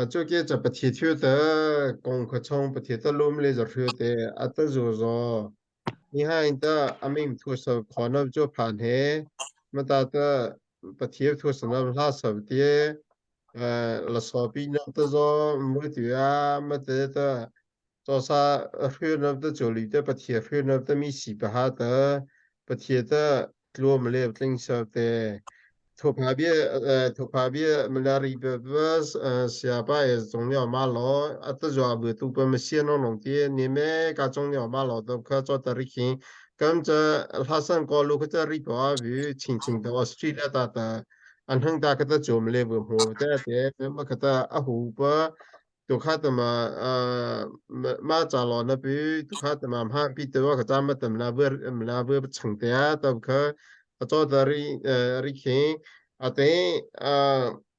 这个在不提出的功课中不提的路没着说的，这就是说，你看的阿明图是可能就盘黑，没得的不提图是那拉手的，拉手臂那的说没得啊，没得的，做啥会那的就里的不提会那的米西不哈的，不提的路没来不领手的。Topabi malari bebas siapa es zonglia malo atau jua betu pemesian orang dia ni me ka zonglia malo tu ka zo tarikin kam je hasan kalau kita riba bu cing cing da Australia da anhang da kita jom le bu mo da de memang kita ahu ba tu kata ma jalo na bu tu kata ha pi tu ka jam tem la ber chang dia tu ka zo dari rikin ate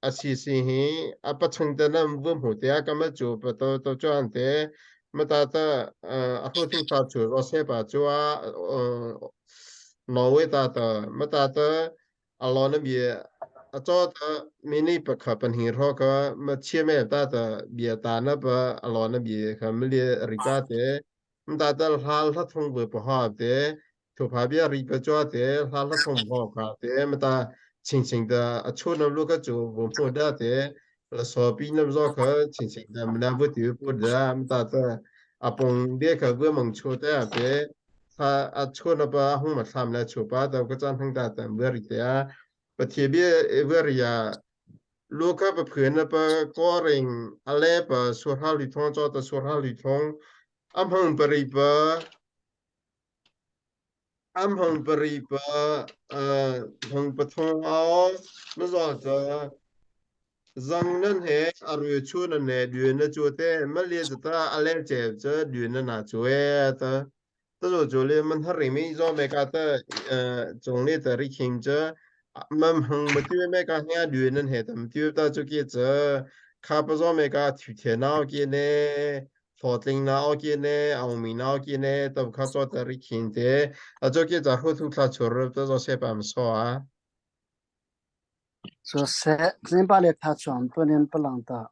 asisi hi apa chungta na mbu mute ya kama chu pa to cho ante mata ta aku tu ta chu ro se pa chu a no we ta ta mata ta alo na bi a cho ta mini pa kha pan hi ro ka ma che me ta ta bi ta na pa alo na bi kha mi le ri pa te mata ta hal tha thong bu pa ha te to pa bi ri pa cho te hal tha thong bo ka te mata 轻轻的啊，出那路个就我们那的，手臂那绕个轻轻的，没那不丢不的啊，没打的啊，蹦列个我们出的别，他啊出那把红嘛他们来出把的个张很大的没里的啊，不特别为了呀，路个不偏那把个人阿来把说好里通做的说好里通，俺们不里把。Am hong beriba hong beton ao mazata zang nan he aru chu na ne lue na chu te ma le ta ale che che lue na na chu e ta ta zo chu le man har mi zo me ka ta zong le ta ri king che man hong ma tu me ka ha lue nan he tam tu ta chu ki che ka pa zo me ka tu te na ki ne 佛定那奥吉呢，奥米那奥吉呢，都靠做的里勤的，这个在后头他出入都做些办法啊。说是真把来他全不能不啷的，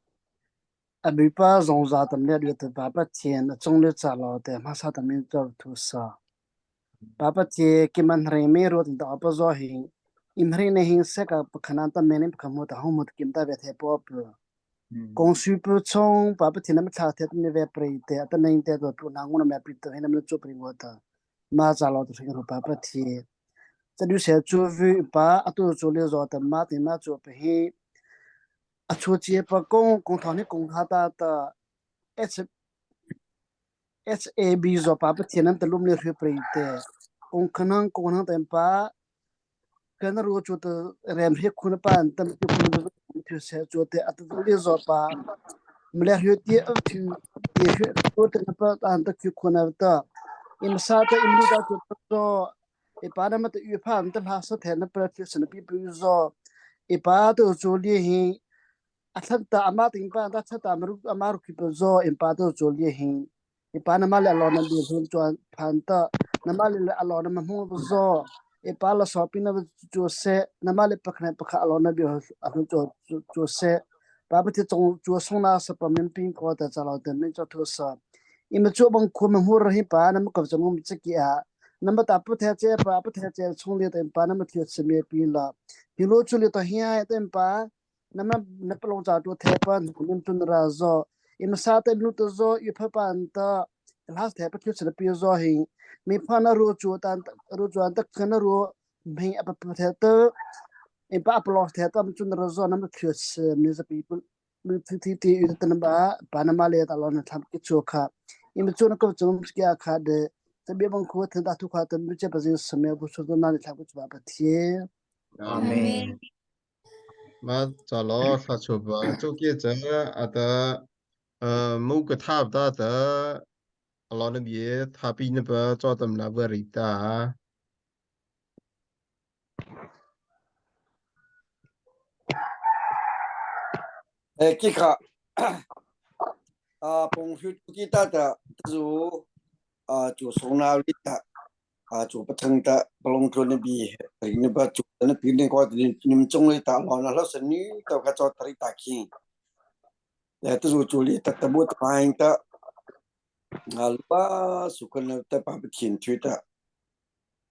没把容啥的那里头爸爸天中了咋了的，马上他们做土啥，爸爸天给们人没罗的大不着hin，因为那hin这个不可能的没人不可能的，后面的给们大别太宝不。公司不从爸爸天那么差的那边不的，但那的都不拿我那边不的，那么做不我的，马咋了的这个爸爸天。这就是做饭把啊都做了热的嘛的嘛做不黑啊出去把工厂的工他的 HAB 做把不天能的路里去不的工厂的把跟那如果做的人皮苦的把等就苦的就是做的啊都里做把没了有点也是做的把啊都去苦那的因为啥的因为到就做一般的嘛，预判的他是谈的不就是那比如说，一般都做猎行，啊，他的阿妈顶班，他的阿妈去不做，一般都做猎行，一般的嘛来老那边从转盘的，那么来老那么么不做，一般了烧饼那个做些，那么来不看老那边啊做些，巴不得做送那是把门饼搞的，在老的那做特色，因为做帮苦们活儿一般，那么搞着我们自己啊。那么大不太在把不太在从里头把那么贴吃面饼了，比如这里头现在把那么那不弄咋多台湾我们做那做，因为啥的路都做一拍板的，他台不贴吃的比如说很，没怕那路做的可能路没不太的，一把不老台他们做那做那么贴吃，没是比不。提有的那把那么来的老那他们给做卡，因为做那个种是给卡的。这边帮苦听到土话，等这不是什么不说到哪里才会做不天。阿妹，嘛，咋了？他说吧，就给这啊的，某个他不大的，老那边他比那边做的那不里的。这个碰出kita的就就从哪里的就不同的不龙头那边，那边就那边那个你们中里的老那老是女的个做的大钱。แต่ตัวจุลีแต่บุตรมาเองแต่lupa sukan te pa bikin Twitter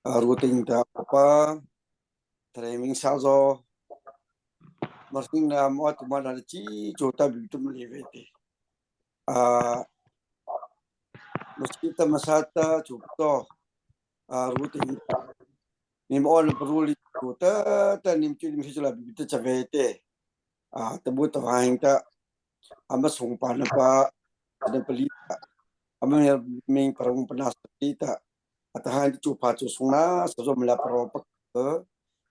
routing ta pa training sa zo masin na mo tu mana chi jota bi tu mlive te mesti masata chupto routing nim on peruli jota ta nim chi nim sila bi te chavete tebu ta hain ta ama sung pa na pa ada pelita ama ming parang penas pelita atahan chupa chu sungna so mla pro pa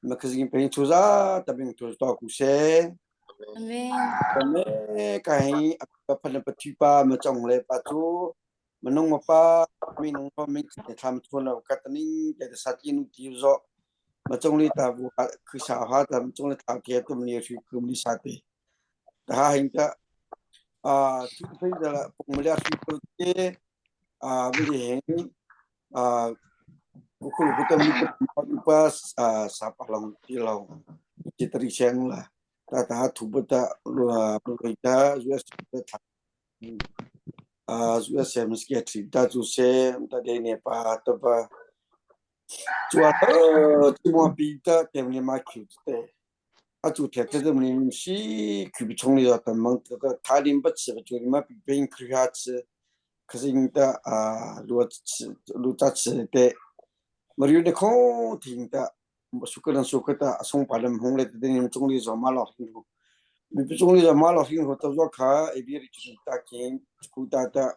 makasing peng chuza tabing tu to ku se Amen. kame kai apa pana patipa ma chong le pa chu manong ma pa mi nong pa mi te tham chu na ka taning te sa ti nu ti zo ma chong li ta bu khu sa ha ta chong le ta ke tu ni chu ku mi sa te ta hin ta tu pe da la pong ma ya chu ko te beli hen Kukul kutam ni pas sapa long tilau citri siang lah tata tu beta berita juga juga saya meski cerita tu saya tadi ni apa cuaca cuma pita temani macam tu acu tiap tiap ni si kubi congli datang mang tu talim betul betul ni macam ping kriat kesinta luat cerita Mariu de kong tingta suka ta song padam hong le de nim chungli zo ma lo hin ho mi pi chungli zo ma lo hin ho ta zo kha e bi ri chu ta kin ku ta ta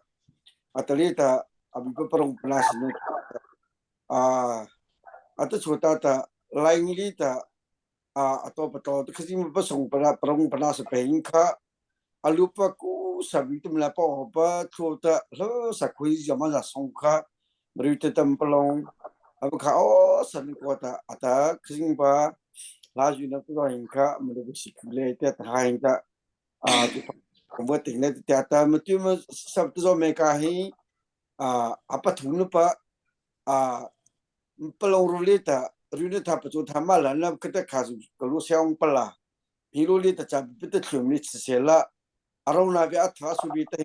atali ta abi pa parong plas no ata chu ta ta lain li ta ato pa to kasi mi pa song para parong plas pe hin kha alu pa ku sabi tum la pa pa chu ta lo sa kui zo ma la song kha Mariu te tam palong Aku kau seni kota ada kesimpa laju nak tu hingga menjadi sikule itu hingga membuat tinggal tiada mesti sabtu so mereka hi apa thunu pa pelong rulita rulita betul tamalan nak kita kasus kalau siang pala hirulita cap betul cumi sela arau nabi atwa subita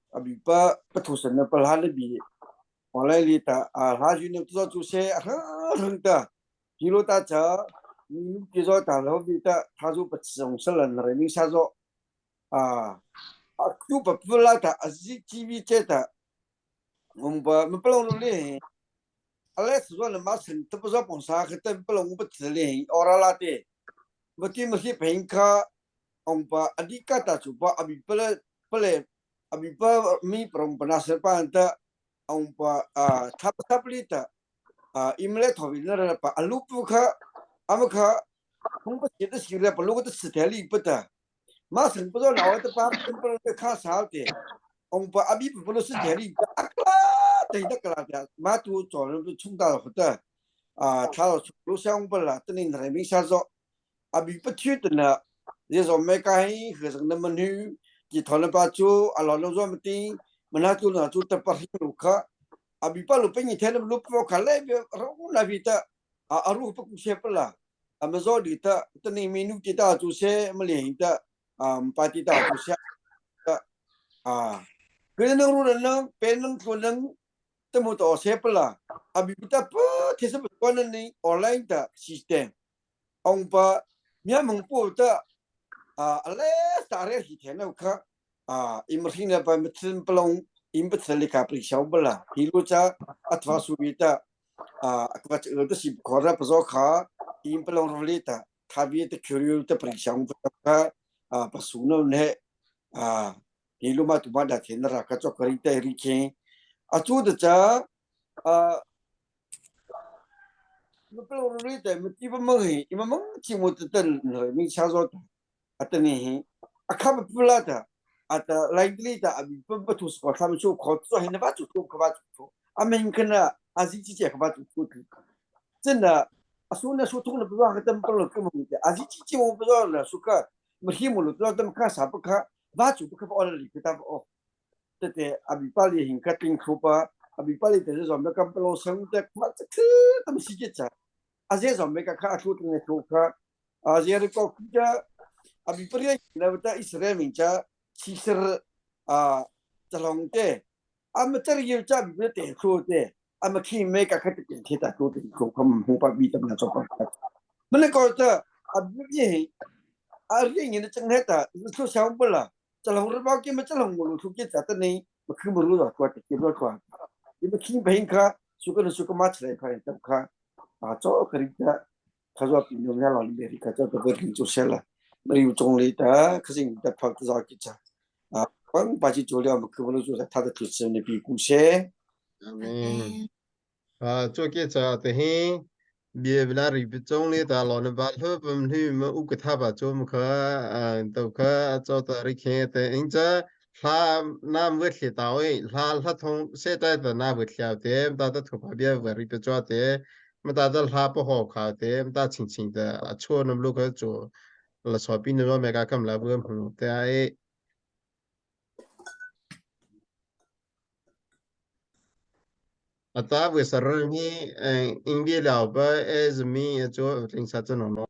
abipa petusan pala lebih Oleh lita laju ni tu tu se henta kilo ta cha ni ki zo ta lo lita ta zu pa chong se lan re ni sa zo ku pa pula ta azi tv che ta ba me plong le ale su zo le ma sen tu zo pon sa ke te plong pa che le ora la te ba ti ma si pen ka ba adika ta chu ba abi pele pele abi pa mi prong pa na se pa ta ông pa thap lita imle thobi na pa alupu kha amkha không có chuyện đó xảy ra, lúc đó sự thế lý bất à, mà sinh bây giờ nào đó ba bây giờ khá sao thế, ông bà abi bây giờ sự thế lý, đấy đó cái là mà tu cho nó chúng ta là thật thao lúc sáng bây giờ tên này mình sao rồi, abi bất chợt là, giờ rồi mấy cái người dân mình hiểu, chỉ thằng nó ba chú, lo nó rồi mình tin, mình nói chú là chú tập phát hiện lúc khác, abi ba lúc bây giờ nó lúc vào khai lại, rồi là vì ta, aru apa siapa lah. Amazon kita teni menu kita tu se melih kita empat kita tu se kena nang nang penang penang temu tu siapa lah abi kita apa tiada betul ni online tak sistem orang pa dia mampu tak alas tarik kita nak kah imagine apa macam pelong imbat selika periksa belah hilu ca atwa subita aku tu si korang pasal kah impelong rolita tapi itu curious itu periksa apa pasuna ne hilu mah tu pada tender kacau kerita rikin acu tu ca impelong rolita mesti pemengi imam cuma tu ten ni sahaja atau ni akam pula ta atau lain ta abi betul sekolah kami tu kau tu hendak baca tu kau baca tu amin kena aziz je kau baca tu 真的，说那说通了不知道还真不能根本的，自己我不知道了，说个没题目了，不知道怎么看啥不看，完全不看不按理给他哦，这得比巴黎很个丁口吧，比巴黎就是说没看不拢生的，妈这可他们世界上，这说没看看出的那口看，这个国家 abi pria na bata Israel mincha chisir jalong te amater yu cha bi te kho te amaki me ka khat te the ta ko te ko kham hu pa bi tam na chok pa mane ko ta abi ye ari ni na chang heta so shang bula jalong ru ba ki ma jalong mu thu ki ta ni ma khu mu ru da ko te ki ro ko ni ki bein ka suka ma chre ka ta ka cho khari ta 가져와 비용을 올리베리 가져도 버린 조셀라 머리 종리다 그สิ่ 다 fakta 기자 꽝 바지 조려 그분을 조사 다들 듣는 비구세 Amen. Cho kia cha te hi bia bila ri bi chong le ta lo na ba lo bum hu ma u ka tha ba cho mu kha to kha cho ta ri khe te in cha la nam we hle ta oi la thong se ta ta na we khya te ta ta tho ba bia wa ri pe cho te ma ta da la po ho kha te ma ta ching de a cho nam lu ka cho la so pi no me ka kam la bu mu te ai ta we sa ro hi in bia lao ba as me cho ling sa cho no no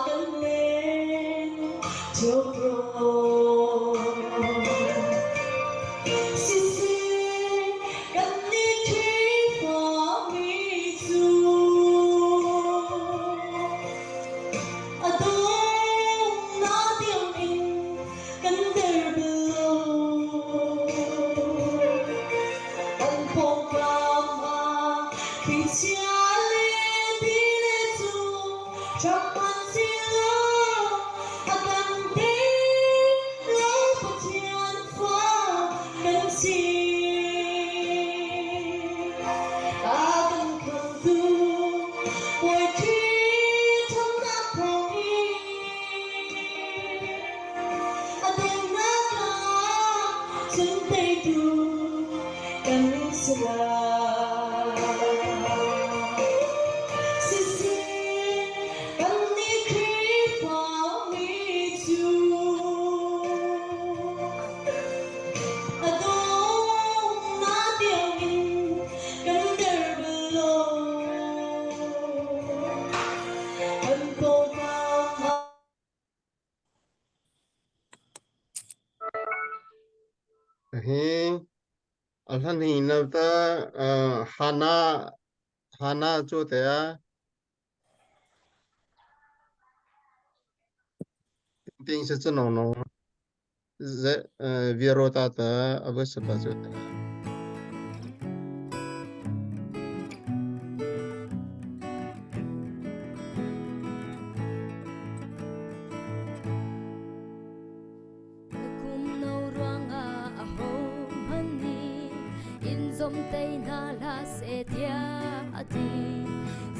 gần lên chiều rồi xin xin gần đi khi hoa mi du ở đâu nó tiếng in gần đời below ông phong cao mà khi cha lên đi lên du trong anh xin love akan đi lâu bất thiên pha cần xin akan không tu quay khi thấm nát phong in akan nát cả chân tay tu cần sila Hi alhan hi navta hana cho te ting se chen no ze virota ta avas ba cho te kum no ruanga a hom hani in zom tei na la se dia ati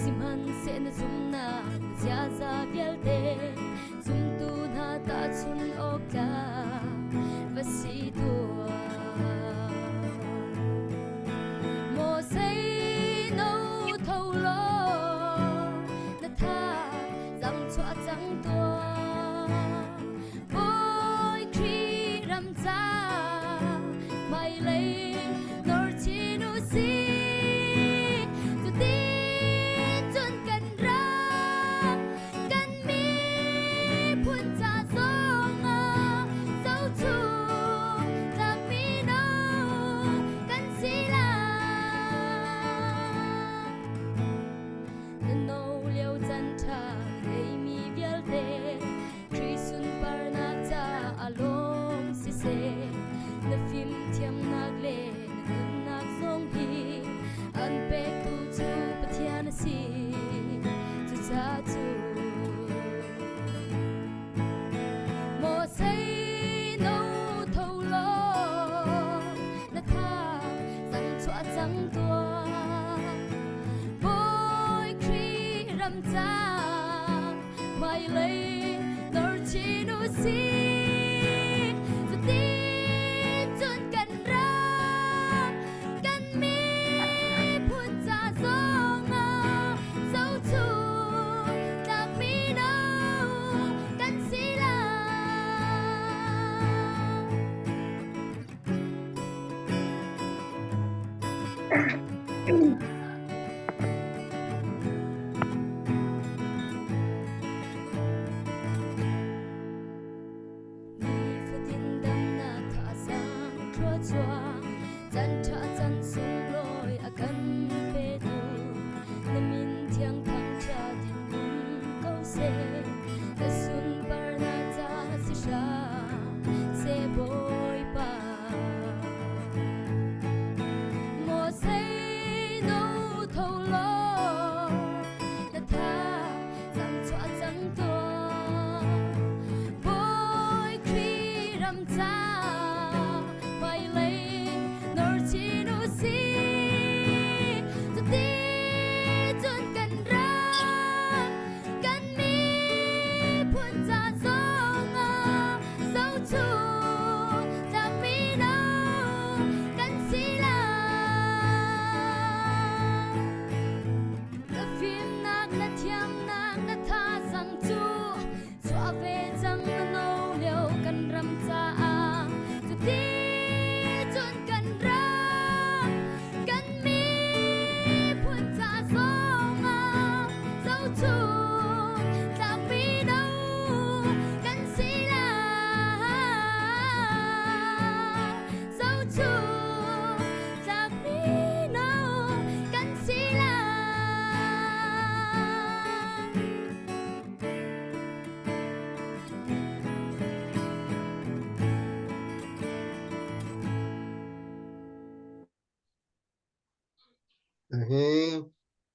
simhan se na zum na zia za vial te zum tu na ta chun okla vasi tua mo sei no thâu lo na tha zang chua zang tua mai lấy nor chi nu si tu ti chun kan ra kan mi phun cha song dấu chu lạc mi no kan si la no liêu chân tha dei mi vial te tri sun par na cha alom si se na phim thiam nak le na nak song hi an pe tu chu pathian si chu cha chu mo say no thâu lo na tha zang chua zang tua boy kri ram cha mai lấy nor chi nu si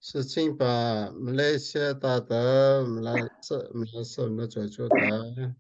事情把马来西亚打的马来西亚那做的。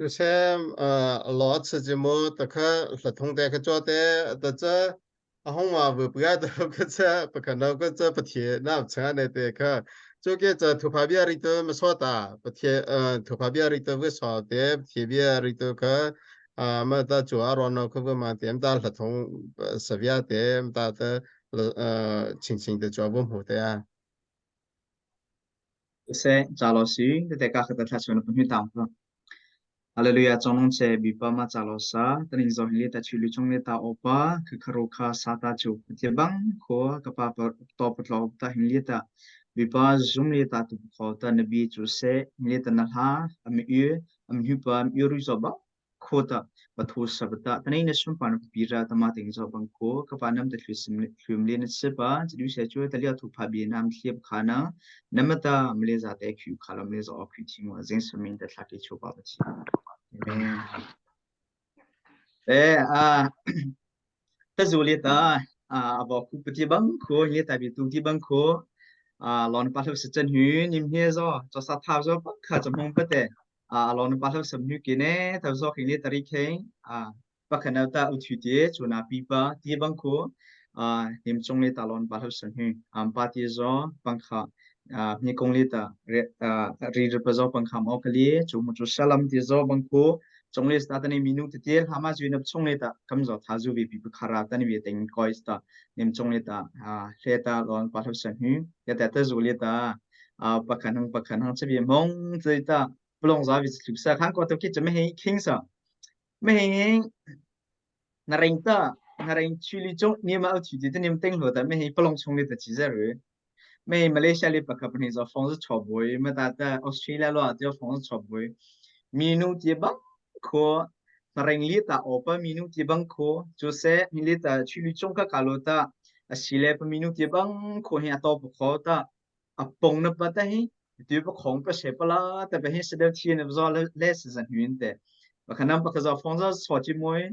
些老吃节目，这个合同的个做的，这红嘛不要的个这不可能个这不贴，那成的个，就给这头发边里头没说的，不贴头发边里头不少的，贴边里头个么的主要让那个不嘛点的合同是边的，的轻轻的做不好的呀。sẽ trả lời xí để đại ca khởi thật sự là phần huyết tạm không Hallelujah trong nông chế bị ba mà trả lời sa tên hình dòng liệt ta chịu lưu trong liệt ta opa cứ kharo kha sa ta chịu tiệp băng khô các ba to bật lọ ta hình liệt ta bị ba zoom liệt ta tụ khó ta nabi chịu sẽ liệt ta nalha am hupa am yu rizọ ba khô ta và thu sabta tên này sum pan pira ta ma ting zo bang khô các ba nam ta chịu liệt sẽ ba chịu sẽ chịu ta liệt thu pha bi nam thiệp khana namata mleza ta kyu khala mleza okyu timo zeng sumin ta thaki chu ba chi Amen. Ta zuli ta abo ku pati bang ko ye ta bi tu ti bang ko lon pa thau sen hu nim he zo cho sa tha zo pa kha cham hong pa te lon pa thau sam hu ki ne ta zo khi le ta ri khe pa khana ta u thu ti chu na pi pa ti bang ko nim chong le ta lon pa thau sen hu pa ti zo pang kha ni kong le ta ri pa zo pang kham ok li chu mu chu salam ti zo bang ko trong list ta ni minu ti tel hama ju na chong le ta kam zo tha ju bi pi khara ta ni bi teng koi sta nim chong le ta le ta lon pa thau san hu ya ta zu le ta pa khan hang che bi mong zai ta plong za bi su sa khang ko to ki che me hi king sa me hi na ring chu li chong ni ma tu ti ni teng ho ta me hi plong chong le ta chi za ru me Malaysia le pa ka ni zo fong zu cho boy me ta Australia lo ta fong zu cho boy minu ti ba ko nareng lita opa minu ti bang ko jose milita chuli chongka kalota asile pa minu ti bang ko he ato ko ta apong na pata hi ti pa khong pa sepala ta ba he sedem chi ne zo le season hunte ba khanam pa ka fonza so chi moi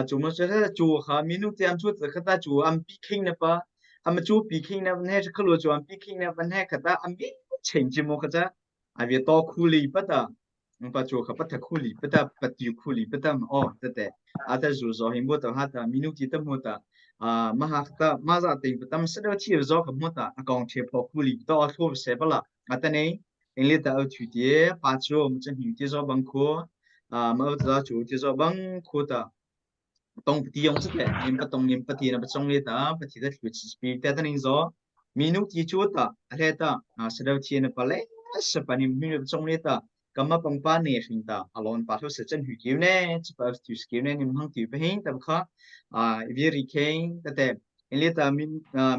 chu mo se chu kha minu ti am chu ta ta chu am pi king na pa am chu pi king na ne ka lo chu am pi king na pa ne ka ta am bi chen chi mo ka ja a vi to khuli pa ta pa chu kha pa tha khuli pa ta pa ti khuli pa ta ta te a ta zu zo him bo ta ha ta minu ti ta mo ta ma ha ta ma za te pa tam se do chi zo ka mo ta akong che pho khuli to a tho se pa la a ta nei in le ta au thu ti pa chu mo chen hi ti zo bang ko ma au za chu ti zo bang ko ta tong ti yong se te nim pa ti na pa chong le ta pa ti ta thu chi pi ta ta nei zo minu ti chu ta a le ta se do chi na pa le se pa nim mi chong le ta kama pangpa ne finta alon pa tho se chen hu kiu ne chipa tu skiu ne nim hang ti pe hin tab kha vi ri keng ta te ele ta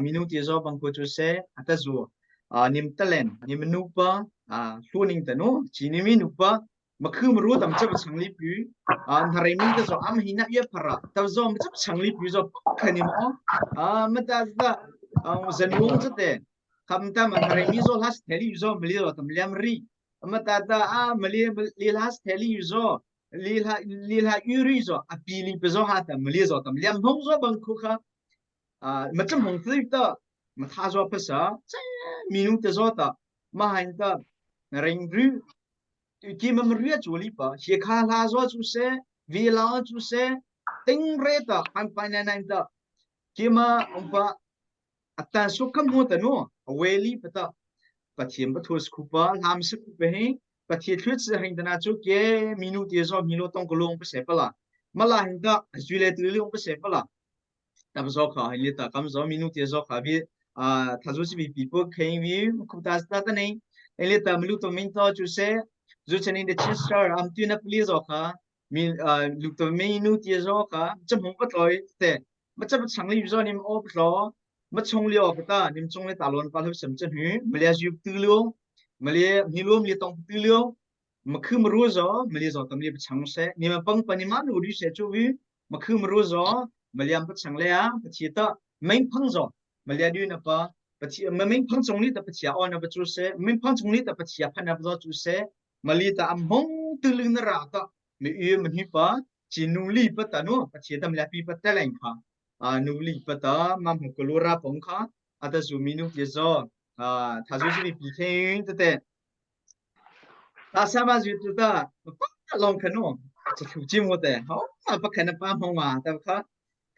minu ti zo bang ko chu se ata zu nim talen nim nu pa lu ning ta no chi ni mi nu pa ma khu ma ru tam cha chang li pu thare mi ta zo am hina ye para ta zo ma cha chang li pu zo khani mo ma ta da zan wong cha te kam ta ma thare mi zo has theli zo mli zo tam liam ri mà ta Malaysia has theli zo lilha yuri zo apili pe zo ha ta Malaysia zo tam liam hong zo bang khu kha mà cham hong thui ta mà tha zo pa sa minu te zo ta ma hain ta ring ru ki ma ru chu li pa she kha la zo chu se vi la chu se ting re ta an pa na na ta ki ma pa atan su kam ho ta no weli pa ta pathiam pa thos khupa lam se khu pe he pathi thut se hing dana chu ke minu ti zo milo tong ko long pa se pala mala hing da azule tu long pa se pala tam zo kha hi ta kam zo minu ti zo kha bi thazu si bi people khain vi khu ta sta ta nei ele ta milu to min to chu se zu chen in the chester am tu na please zo kha min lu to minu ti zo kha cham hong pa toi te ma cham chang li zo nim op lo mà trông liều cái ta niệm trông lên ta luôn pa lúc sớm chân hứ Malaysia tư liêu Malaysia miluom liệt tông tư liêu mà khứ mà rùa gió Malaysia tâm liệt chẳng sẽ niệm băng panima nụ đi sẽ chú ý mà khứ mà rùa gió Malaysia bắt chẳng lẽ bắt chỉ ta main phăng gió Malaysia đi nè pa bắt chỉ mà main phăng trông liệt ta bắt chỉ on nè bắt chú sẽ main phăng trông liệt ta bắt chỉ phan nè bắt chú sẽ Malaysia ta am hong tư lưng nè ra ta mình yêu mình hi pa chỉ nụ li bắt ta nó bắt chỉ ta Malaysia pi bắt ta lại pa nuli pata mam kolora pongkha ata zuminu yezo thazu si pi khen te ta sama ju tu ta ลองขนมจะถูกจิ้มหมดแต่เขาปะแค่นั้นป้าห้องมาแต่เขา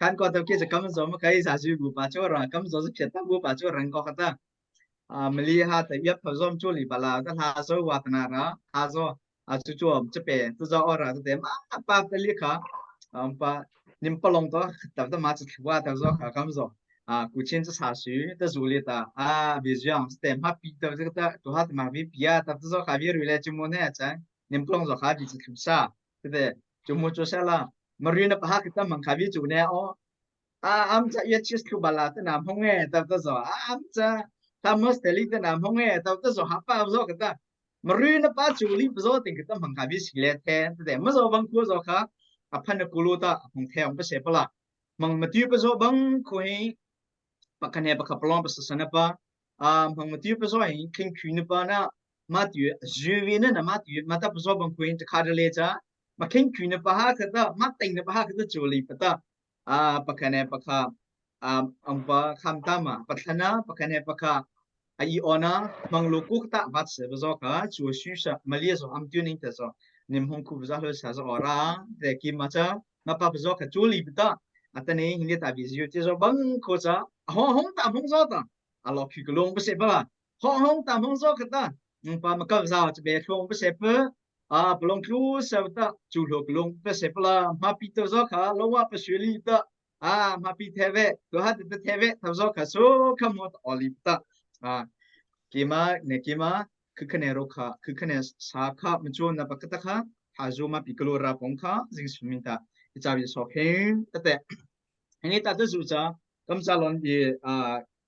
คันก็แต่เกี่ยวกับคำสอนมาใครสาธิตกูป้าช่วยรังคำสอนจะเพียรตั้งกูป้าช่วยรังก็เขามลีฮะแต่ยับผสมจุลีบลาแต่หาโซวัตนาระหาโซจู่ๆจะเป็นตัวจะอร่อยแต่มาป้าเป็นลิขะป้านิมปลงตัวแต่มาจะถือว่าแต่จะคำสอนกูเช่นจะสาธิตแต่จุลีตาวิจารณ์แต่มาปีแต่จะตัวหัดมาวิปีแต่จะขายวิรุเลจมูเนี่ยใช่นิมปลงจะขายวิจิตรศาสตร์แต่จมูกจะเสละมาเรียนภาษาkita mengkaji juga oh amca ya cis kubala tu nam honge tapi tu so amca tamus teli tu nam honge tapi tu so apa so kita merin apa juli so ting kita mengkaji silet kan tu deh masa bang ku so kah apa nak kulu ta hong teh hong pesep lah mang mati tu so bang kui pakai apa kapelon pesan apa mang mati tu so ini king kuih apa na mati jual na mati mata tu so bang kui tu kada lecaมาเข่งคืนในป่าคือต่อมาติงในป่าคือต่อจูลีป่ะต่อปะแค่เนี่ยปะค่ะอันปะคำตามาปะขณะปะแค่เนี่ยปะค่ะไอออนะมังลูกุกตะวัดเสบซอกะจูชูชะมาเลียซออัมตุนิงเตซอนิมฮงคูบซาเลสซาออราแต่กิมาจ้ามาปะซอกะจูลีป่ะต่ออัตนี้หินเดตาบิซิวเตซอบังโคจ้าห้องตามห้องซอต่ออัลลอฮ์คือกลงไปเสบละห้องตามห้องซอกะต่อปะมาก็ซาจะเบคลงไปเสบbelum keluar sebab juluk belum persepla mapi tu zaka lawa persulita mapi teve tu hat tu teve tu zaka so kamu olipta kima kekene roka kekene saka mencun apa kata kah hazu mapi keluar rapongka jing seminta icabi soking tete ini tak tu suja kamsalon di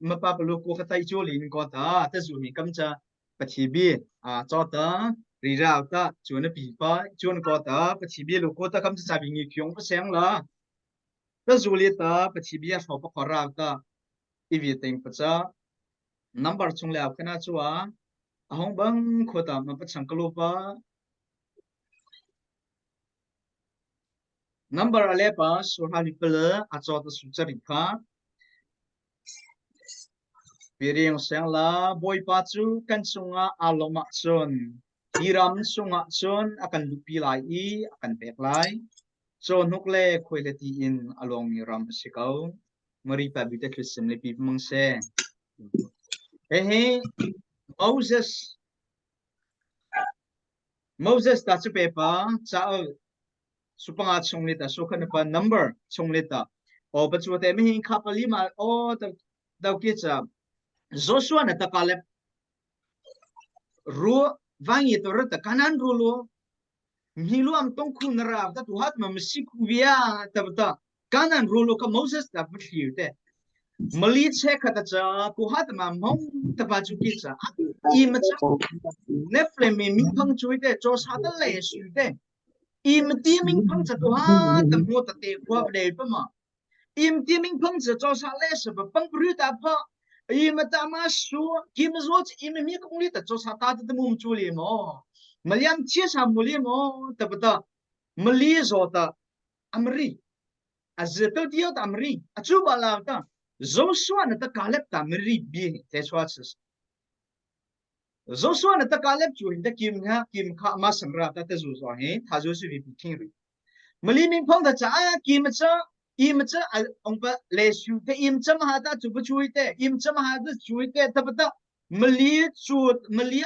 mapa perlu ku kata ijolin kota tu sumi kamsa pecibi jotaรีราตาจวนปีป้าจวนก็ตาปฏิบัติลูกตาคำจะจับยิงขี้งก็เสียงละแต่จุลิตาปฏิบัติชอบขอราตาอีวิติงปัจจานับบัตรชงแล้วขนาดชัวห้องบังโคตามันปัจจังกลูปานับบัตรอะไรปะสุราลิเปลอาจจะสุจริตค่ะวิริยงเสียงละบอยปัจจุกันสุงาอารมณ์ชนIram sunga son akan lupi lai akan pek lai son hukle quality in along miram sikau mari pabita krisem lepi mangse Moses ta chu pepa cha supanga chongleta sokhan pa number chongleta o bachu te mi hin khapali ma o ta ke cha Joshua na ta kale ru Vangi tu rata kanan rulu, milu am tongku nara, tapi tuhat mamsi kubia, tapi ta kanan rulu ka Moses tak bersiu te. Melit saya kata cah, tuhat mamong terbaca kisah. I macam nefle mingpang cuy te, jos hata lesu te. I mati mingpang cah tuhat temu tete kuat deh pema. I mati mingpang cah jos hata lesu, bang berita apa? I mata masuk, kita zot ini mi kongli tak jos hata tu temu munculi mo, meliam cia muli mo, tapi tak meli zota Amri, azetul dia tak Amri, coba lah tak, Joshua nanti kaleb tak Amri bi, sesuatu. Joshua nanti kaleb cuy, nanti kim kah mas senrap tak Joshua he, Joshua bi kiri. Meli mingpang tak cah, kim cah. Macam orang lesu te macam hada cuba cuy te macam hada cuy te tapi tak melihat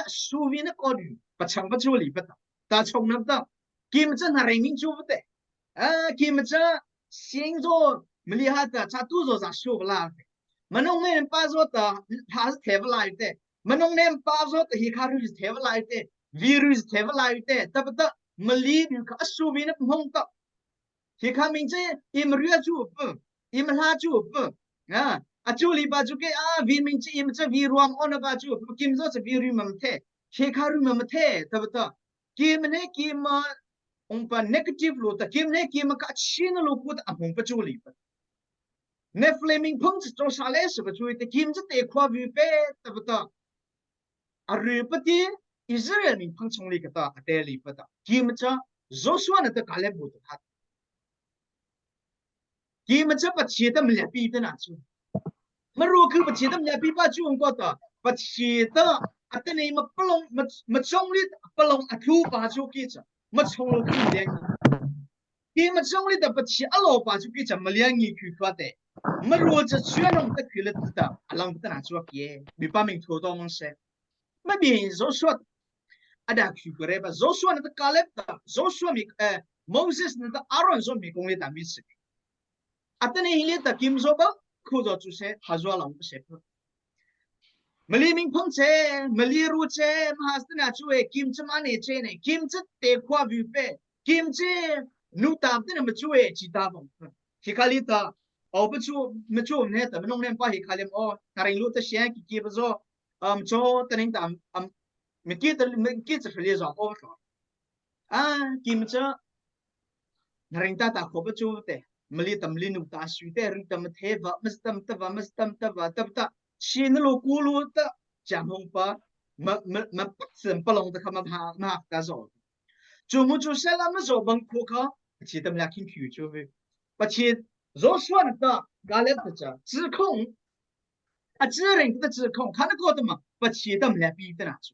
suwina kodu pacang paculi betul tak cong nampak macam hari ini cuba te macam siang tu melihat satu tu satu belah menong ni pas tu has tebelah te menong ni pas tu hikarus tebelah te virus tebelah te tapi tak melihat suwina penghong tak Hika mince imria cuba, imlah cuba, aculi baju ke vi mince imce vi ruam ona baju, kimzo se vi rumam te, hika rumam te, tapi tak, kimne kima umpa negatif lo, tak kimne kima kacina lo put ampun paculi. Ne flaming punch to sales paculi te kimce te kwa vi pe, tapi tak, arupati Israel min punch only kata ateli pata, kimce Joshua na te kaleb buat hat. Kita macam pacita melihat itu nasu. Mereka pacita melihat baju engkau tak. Pacita, atau ni pelong macam ni pelong aku baju kita. มาชงลูกขึ้นเลี้ยงที่มาชงเลยแต่ปัจจัยอโลปาจุกิจะมาเลี้ยงยี่คือตัวแต่มารู้จะเชื่อน้องแต่คือเลยแต่อลังแต่น่าชัวร์กี้บีป้ามิงทั่วตัวมันเสไม่มีโจชัวอะดักคืออะไรบ้างโจชัวนั่นแต่กาเล็บแต่โจชัวมีโมเสสนั่นแต่อารอนโจมีคงเลยแต่มิสก์อัตนี้เลยแต่คิมโจบ้าคู่ตัวจุดเสฮัจวาลังเสพมาลีมิงพงเชมาลีรูเชมหาสนาช่วยคิมจะมาเนเชเนี่ยคิมจะเตะขวาวิวเป้คิมจะนูตามที่นั่นมาช่วยจิตาบงฮิคาลิตาเอาไปช่วยมาช่วยเนี่ยแต่ไม่น้องเนี่ยป้าฮิคาลิมอ๋อการิงรู้แต่เสียงกี่บจ้อโจแต่นี่ตามไม่กี่จะเรียกจ้าโอ้คิมจะนาริงตาตาขบช่วยแต่มาลีตามลีนูตาช่วยแต่ริงตามเทวะมัสตามตะวะมัสตามตะวะตะตะชินโลกูลูตะจำหงปะมาปัดเสมปลงตะขมาพามาหักตาโจจูมุจูเซลามาโจบังคุกะชีตามลักขิงคิวจูเวปัจจัยโจส่วนตะกาเล็บตะจ้า指控指认的指控看得过的嘛ปัจจัยตามลักปีตะนะจู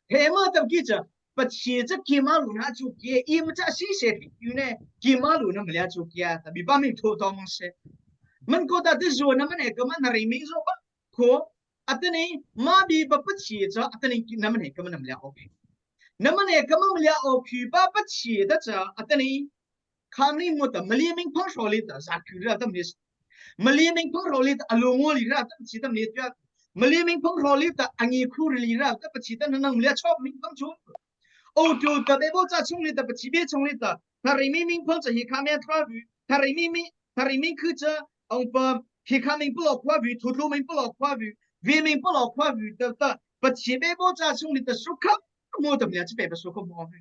เฮมาตะกี้จ้าปัจจัยจะกี่มาลูนะจูกี้อีมจะสิเสกอยู่เนี่ยกี่มาลูนะไม่ละจูกี้แต่บีบ้าไม่ทั่วตัวมันเสมันก็ตัดที่โจนะมันเอกมันอะไรไม่โจบ้าโคอัตนี้มาบีบัปชีจ้าอัตนี้น้ำมันเอกมันน้ำเลี้ยโอเคน้ำมันเอกมันเลี้ยโอเคบัปชีด้จ้าอัตนี้คำนี้มุดมาเลี้ยมิงพังโรลิตาจากคือเราตั้งนี้มาเลี้ยมิงพังโรลิตาอารมณ์ลีเราตั้งชีตั้งนี้จ้ามาเลี้ยมิงพังโรลิตาอันนี้คู่ลีเราตั้งชีตั้งนั้นเลี้ยชอบมิงพังชูโอ้จูแต่เบบจ้าชงลิตาปัจจิเบชงลิตาถ้าริมิมิงพังจะเห็นข้ามีทราวิถ้าริมิคือจ้าองค์ปั๊มที่ข้ามิงปลอกว่าวิทุลุมิงปลอกว่าวิวิมิงปลอกว่าวิแต่ปัจจิเบบจ้าชงลิตาสุขมัวแต่เลี้ยจะเบบสุขมัววิ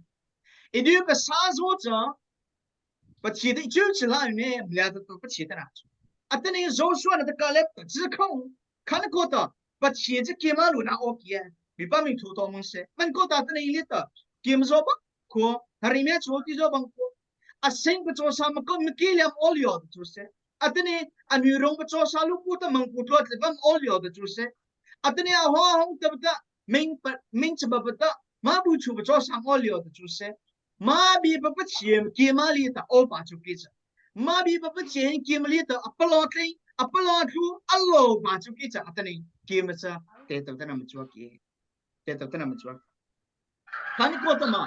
อีเดียบสาโจจ้าปัจจิได้จู่ๆแล้วเนี่ยเลี้ยตัวปัจจิได้นะอัตนี้โจชัวนั่นแต่กาเล็บ指控看得过的ปัจจิจะกี่มาลูนะโอเคบีป้ามิงทั่วตัวมันเสมันก็ตัดในลิตากี่มาโจบังคัวถ้าริมีโจที่โจบังคัวอาเซงปัจจุบันมันก็ไม่กี่เลี้ยมออลิโอจุดเสอัตนี้อันนี้รองปัจจุบันลูกพูดแต่มันพูดว่าจะบังออลิโอจุดเสอัตนี้อาห้องแต่บัดมิงจะบัดมาบูชูปัจจุบันออลิโอจุดเสมาบีบัดเชียมกี่มาลิตาโอปัจจุบันมาบีบัดเชียมกี่มาลิตาอัปโหลดเลยอัปโหลดรูอัลโหลปัจจุบันอัตนี้กี่มาซะเตะตัวนั้นมันชัวร์กี่เตะตัวนั้นมันชัวร์ท่านก็ต้องมา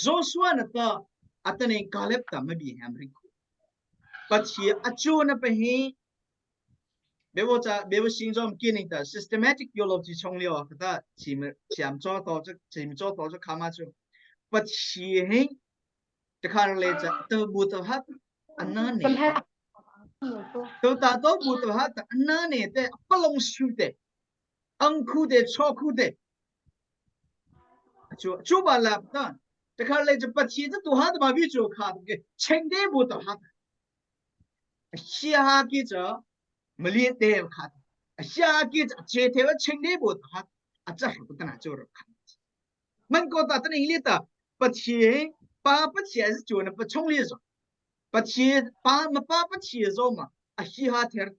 โจชัวนั่นต่ออัตนี้กาเล็บต่อไม่บีแฮมริกปัจจัยอัจฉริยะเป็นเบลสิงจอมกินนี่แต่ systematic theology ชงเลี้ยวก็ได้ชิมจ่อต่อจะข้ามาจูปัจจัยให้จะขาดเลยจะตัวบุตรหัดอันนั้นเนี่ยตัวตาตัวบุตรหัดอันนั้นเนี่ยแต่ปลงสุดเดอังคูเดชอคูเดจูบาลับนั่นจะขาดเลยจะปัจจัยจะตัวหัดมาวิจูขาดก็เชิงเดบุตรหัดเสียหายกี่จ้ามาเลี้ยเดี่ยวขาดเสียหายกี่จ้าเจ้าเทวเชิงเดียบดหัดอาจจะรู้ตั้งแต่จูรขันมันก็ตัดตั้งอิลิตาปัจจัยป้าปัจจัยจูนปัจจงเลี้ยจ้าปัจจัยป้ามาป้าปัจจัยจ้ามาเสียหายเถอะ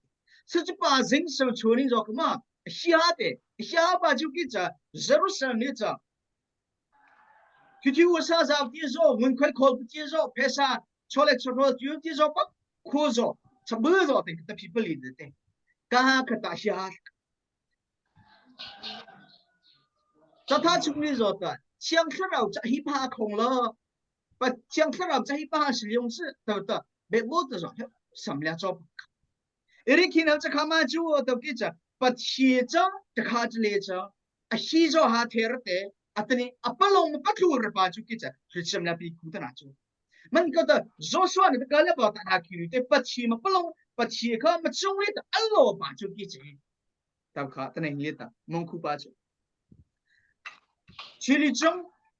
สุดป้าจิงสูชวนี่จ้าก็มาเสียหายเสียหายป้าจูกี่จ้าจะรู้สันนี่จ้าที่ว่าซาซาที่จ้ามันค่อยขอปัจจัยจ้าเพศชอเล็กชอลที่ที่จ้าปั๊บคู่จ้าชาวบ้านเราแต่ people ลีดเต้ก้าขตาเสียจะท้าชุมนี้เราแต่เชียงที่เราจะฮิปฮาคงละปัจเชียงที่เราจะฮิปฮา使用是แต่เบบดเราสำเร็จจบอีริคินเราจะข้ามาจูตัวกิจปัจเชียจ้าจะขาดเลยจ้าชีจ้าหาเทระเตอัตนี้อัปลงปัจจุบันปัจจุกิจคือสำเร็จปีคุณตนาจูมันก็จะโจชัวนี่ก็เลยบอกนักคิดแต่ปัจจัยมาปลงปัจจัยเขามาจงเลยแต่อัลโลปัจจุกี่เจ้าแต่เขาแต่ในนี้แต่มงคุปัจจุชีวิตจง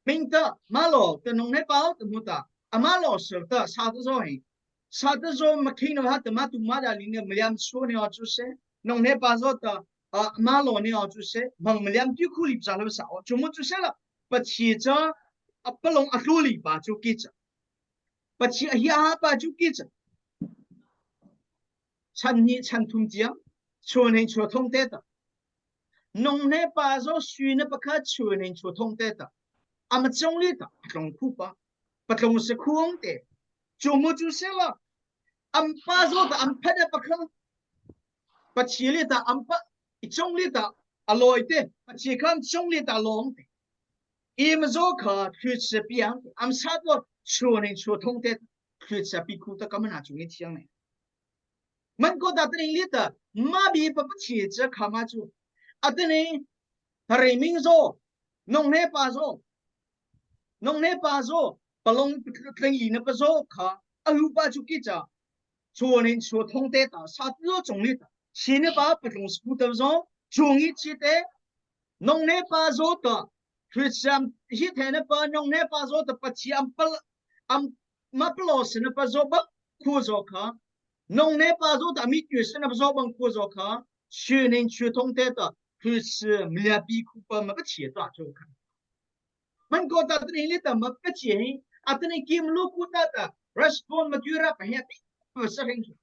มิงตามาโลแต่น้องให้เป้าแต่มุตาอามาโลเสร์ตชาติโจเฮชาติโจมาคิดว่าแต่มาตุมาดาลิเนี่ยไม่ยามชัวนี่อาจุเสน้องให้เป้าโจแต่มาโลนี่อาจุเสมังไม่ยามที่คุลิบจารุสาวจงมุจุเสละปัจจัยจ้าอัปลงอัลโลลีปัจจุกี่เจ้าปัจจัยอาปัจจุกิจฉันนี่ฉันทุ่มเจียงชวนให้ชวนท่องเที่ยวน้องเนี่ยป้าจะช่วยเนี่ยประกาศชวนให้ชวนท่องเที่ยวอามาจงเลยตรงคู่ป้า不同是空的，就么就是了。俺把做的俺拍的不看，把钱里的俺把一种里的啊来的，把钱看种里的long的，伊么做可去吃边的，俺啥都说呢说通的，去吃比苦的，干嘛拿中一天呢？มันก็ตัดเรื่องลิตมาบีปะปะชีจะขามาจูอัตนี้เรมิงโซนงเนปาโซนงเนปาโซปลงเครื่องยินปะโซขาอายุปาจูกิจาชัวนินชัวทงเตตาสัตว์โลจงลิตชีเนปาปะลงสกูตโซจงอิชิเตนงเนปาโซตาคือจำฮิตเนปานงเนปาโซตาปะชีอัมปลอัมมาปลอสเนปาโซบะคูโซขา农内巴州的米就是那不少帮苦着看，去年去通台的，就是没俩比苦把么不钱抓住看。มันก็ตัดเรื่องนี้แต่มันก็เจ๋งอัตนี้กิมลูกุตาตา respond มาจุระไปให้ภาษาอังกฤษ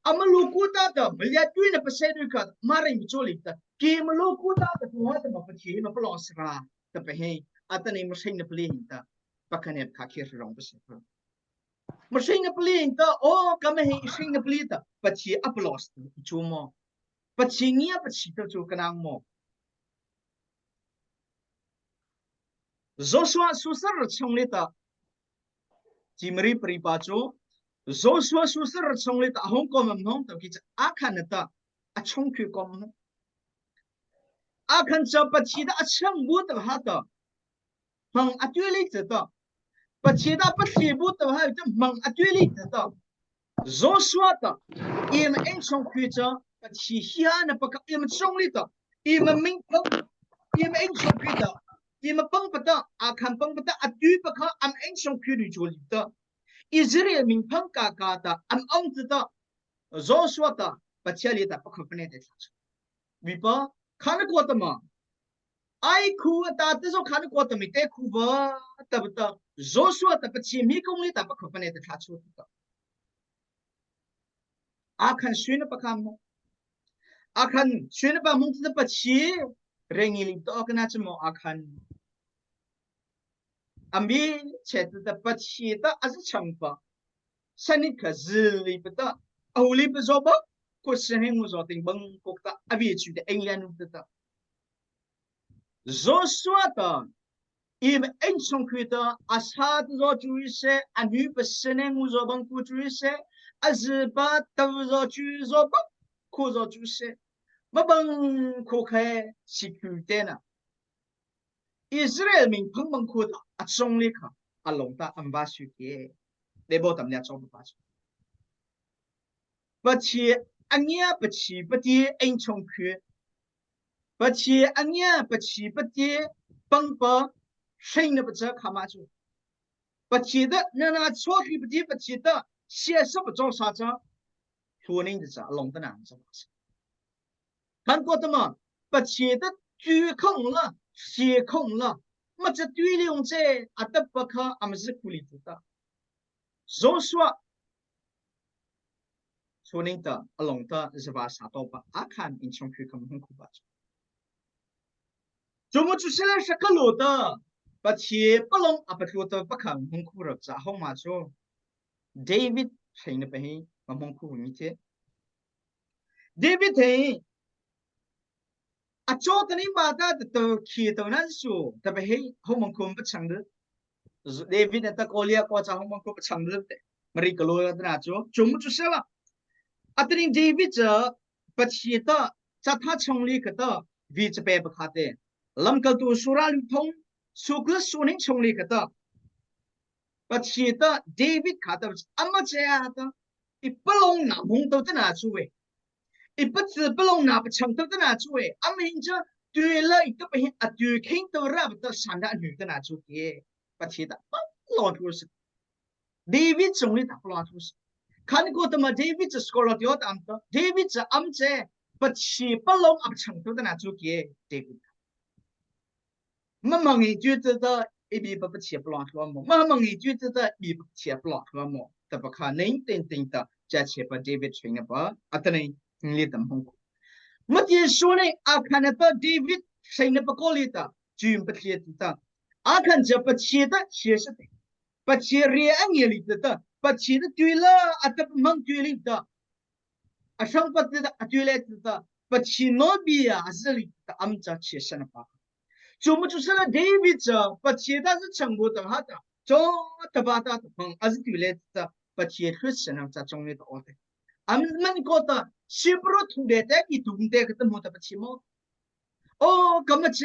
อามาลูกุตาตาไม่อยากด้วยนะภาษาอังกฤษมาเรียนวิจลิตากิมลูกุตาตาตัวนั้นมาเป็นเจ๋งมาเป็นลอสระแต่ไปให้อัตนี้ไม่ใช่นับเลี้ยงตาปะกันเนี่ยขาเขียนร้องภาษาไม่ใช่นับเลี้ยงตาโอ้ก็ไม่ให้ใช่นับเลี้ยงตาปัจจัยอัปลอสจูโมปัจจัยนี้ปัจจัยตัวจูกันางโมJoshua susar chongleta Jimri pripacho Joshua susar chongleta Hong Kong mong to kicha akanata a chongkyu kom akan cha pachida a chang bu to hata mang atuli ta pachida pachi bu to ha mang atuli ta Joshua ta im en chongkyu cha pachi hia na paka im chongleta im ming im en chongkyu ta Ima pang pata akan pang pata atu paka am eng song kuri joli ta Israel min pang kakata am ong ta Joshua ta pachali ta pakapane de ta Vipa khana ko ta ma ai khu ta ta so khana ko ta mi te khu ba ta ta Joshua ta pachi mi kong li ta pakapane de ta chu ta akan shuna pakam akan shuna pa mong ta pachi rengi to kana chmo akan Ambi chetda pachita as a champa. Sanika zili pata. Auli pazoba. Kusahin was oting bang kokta avichu the England of the top. Zoswata. Im ancient creator as hard as Jewish and you persenting was a bang Jewish as a bat of Jews or cause of Jewish. Mabang coke security. Israel min phang bang khu a chong le kha a long ta am ba su ke de bo tam nya chong ba su ba chi anya ba chi ba ti ein chong khu ba chi anya ba chi ba ti bang ba shin na ba cha kha ma chu ba chi da na na cho ki ba ti ba chi da xie sa ba zhong sa cha chu ning de cha long da na cha ba kan ko ta ma ba chi da ju khong la写空了，么这对利用这阿德不可，俺们是苦力子的。所说，说您的阿龙的是把啥刀吧？阿看英雄去可能很苦吧？怎么就是来是个路的？把钱不弄阿不路的不可能很苦了，咋好嘛说 ？David 谁呢？呗，我们苦你听 ，David 听。a cho tani bata to khi to nan su ta be hei homong kum pa chang de David ta kolia ko cha homong ko pa chang de mari ko lo na cho chum chu sala atring David cha pa chi ta cha tha chong li ka ta vi cha pe ba kha te lam kal tu sura lu thong su ku su ning chong li ka ta pa chi ta David kha ta amma cha ta I palong na mong to ta na chu we I bất cứ bất long nào chẳng tới nào chú ấy, anh mình chứ tuy là ít tập hiện à tuy khen tôi ra bất sản đã nhử tới nào chú kia, bất chỉ đã bất lo chú sự, David trong này đã lo chú sự, khán cô tâm Davidจะ scholar ที่อันนั้น David จะอันเจ้bất chỉ bất long à chẳng tới nào chú kia, David, mà mong ý chú tới đó, bị bất chỉ bất lo chú mà mong ý chú tới đó bị bất chỉ bất lo chú mà,แต่bất khả năng tin tin đó,จะchỉ bất David chuyện nào ba, anh này Ngli tam hong mat ye shone akhan ta David saina pakoli ta jim patliet ta akhan ja pachie ta chiesa te ปัจเจเรียอังเยลิตตาปัจเจตตุยละอัตมังตุยลิตาอาช่างปัจเจตตุยเลตตาปัจเจโนบียาซลิตาอัมจักเชชนะปะจุมจุสละเดวิดจ้าปัจเจตาจะช่างบูตังฮัตาโจตบาตาตุงอาซตุยเลตตาปัจเจคริสเตียนจะจงเลตโอเตอามันก็ตาชิบรุทุเดตอีตุงเตกตมุตปัจเจโมโอ้กัมเจ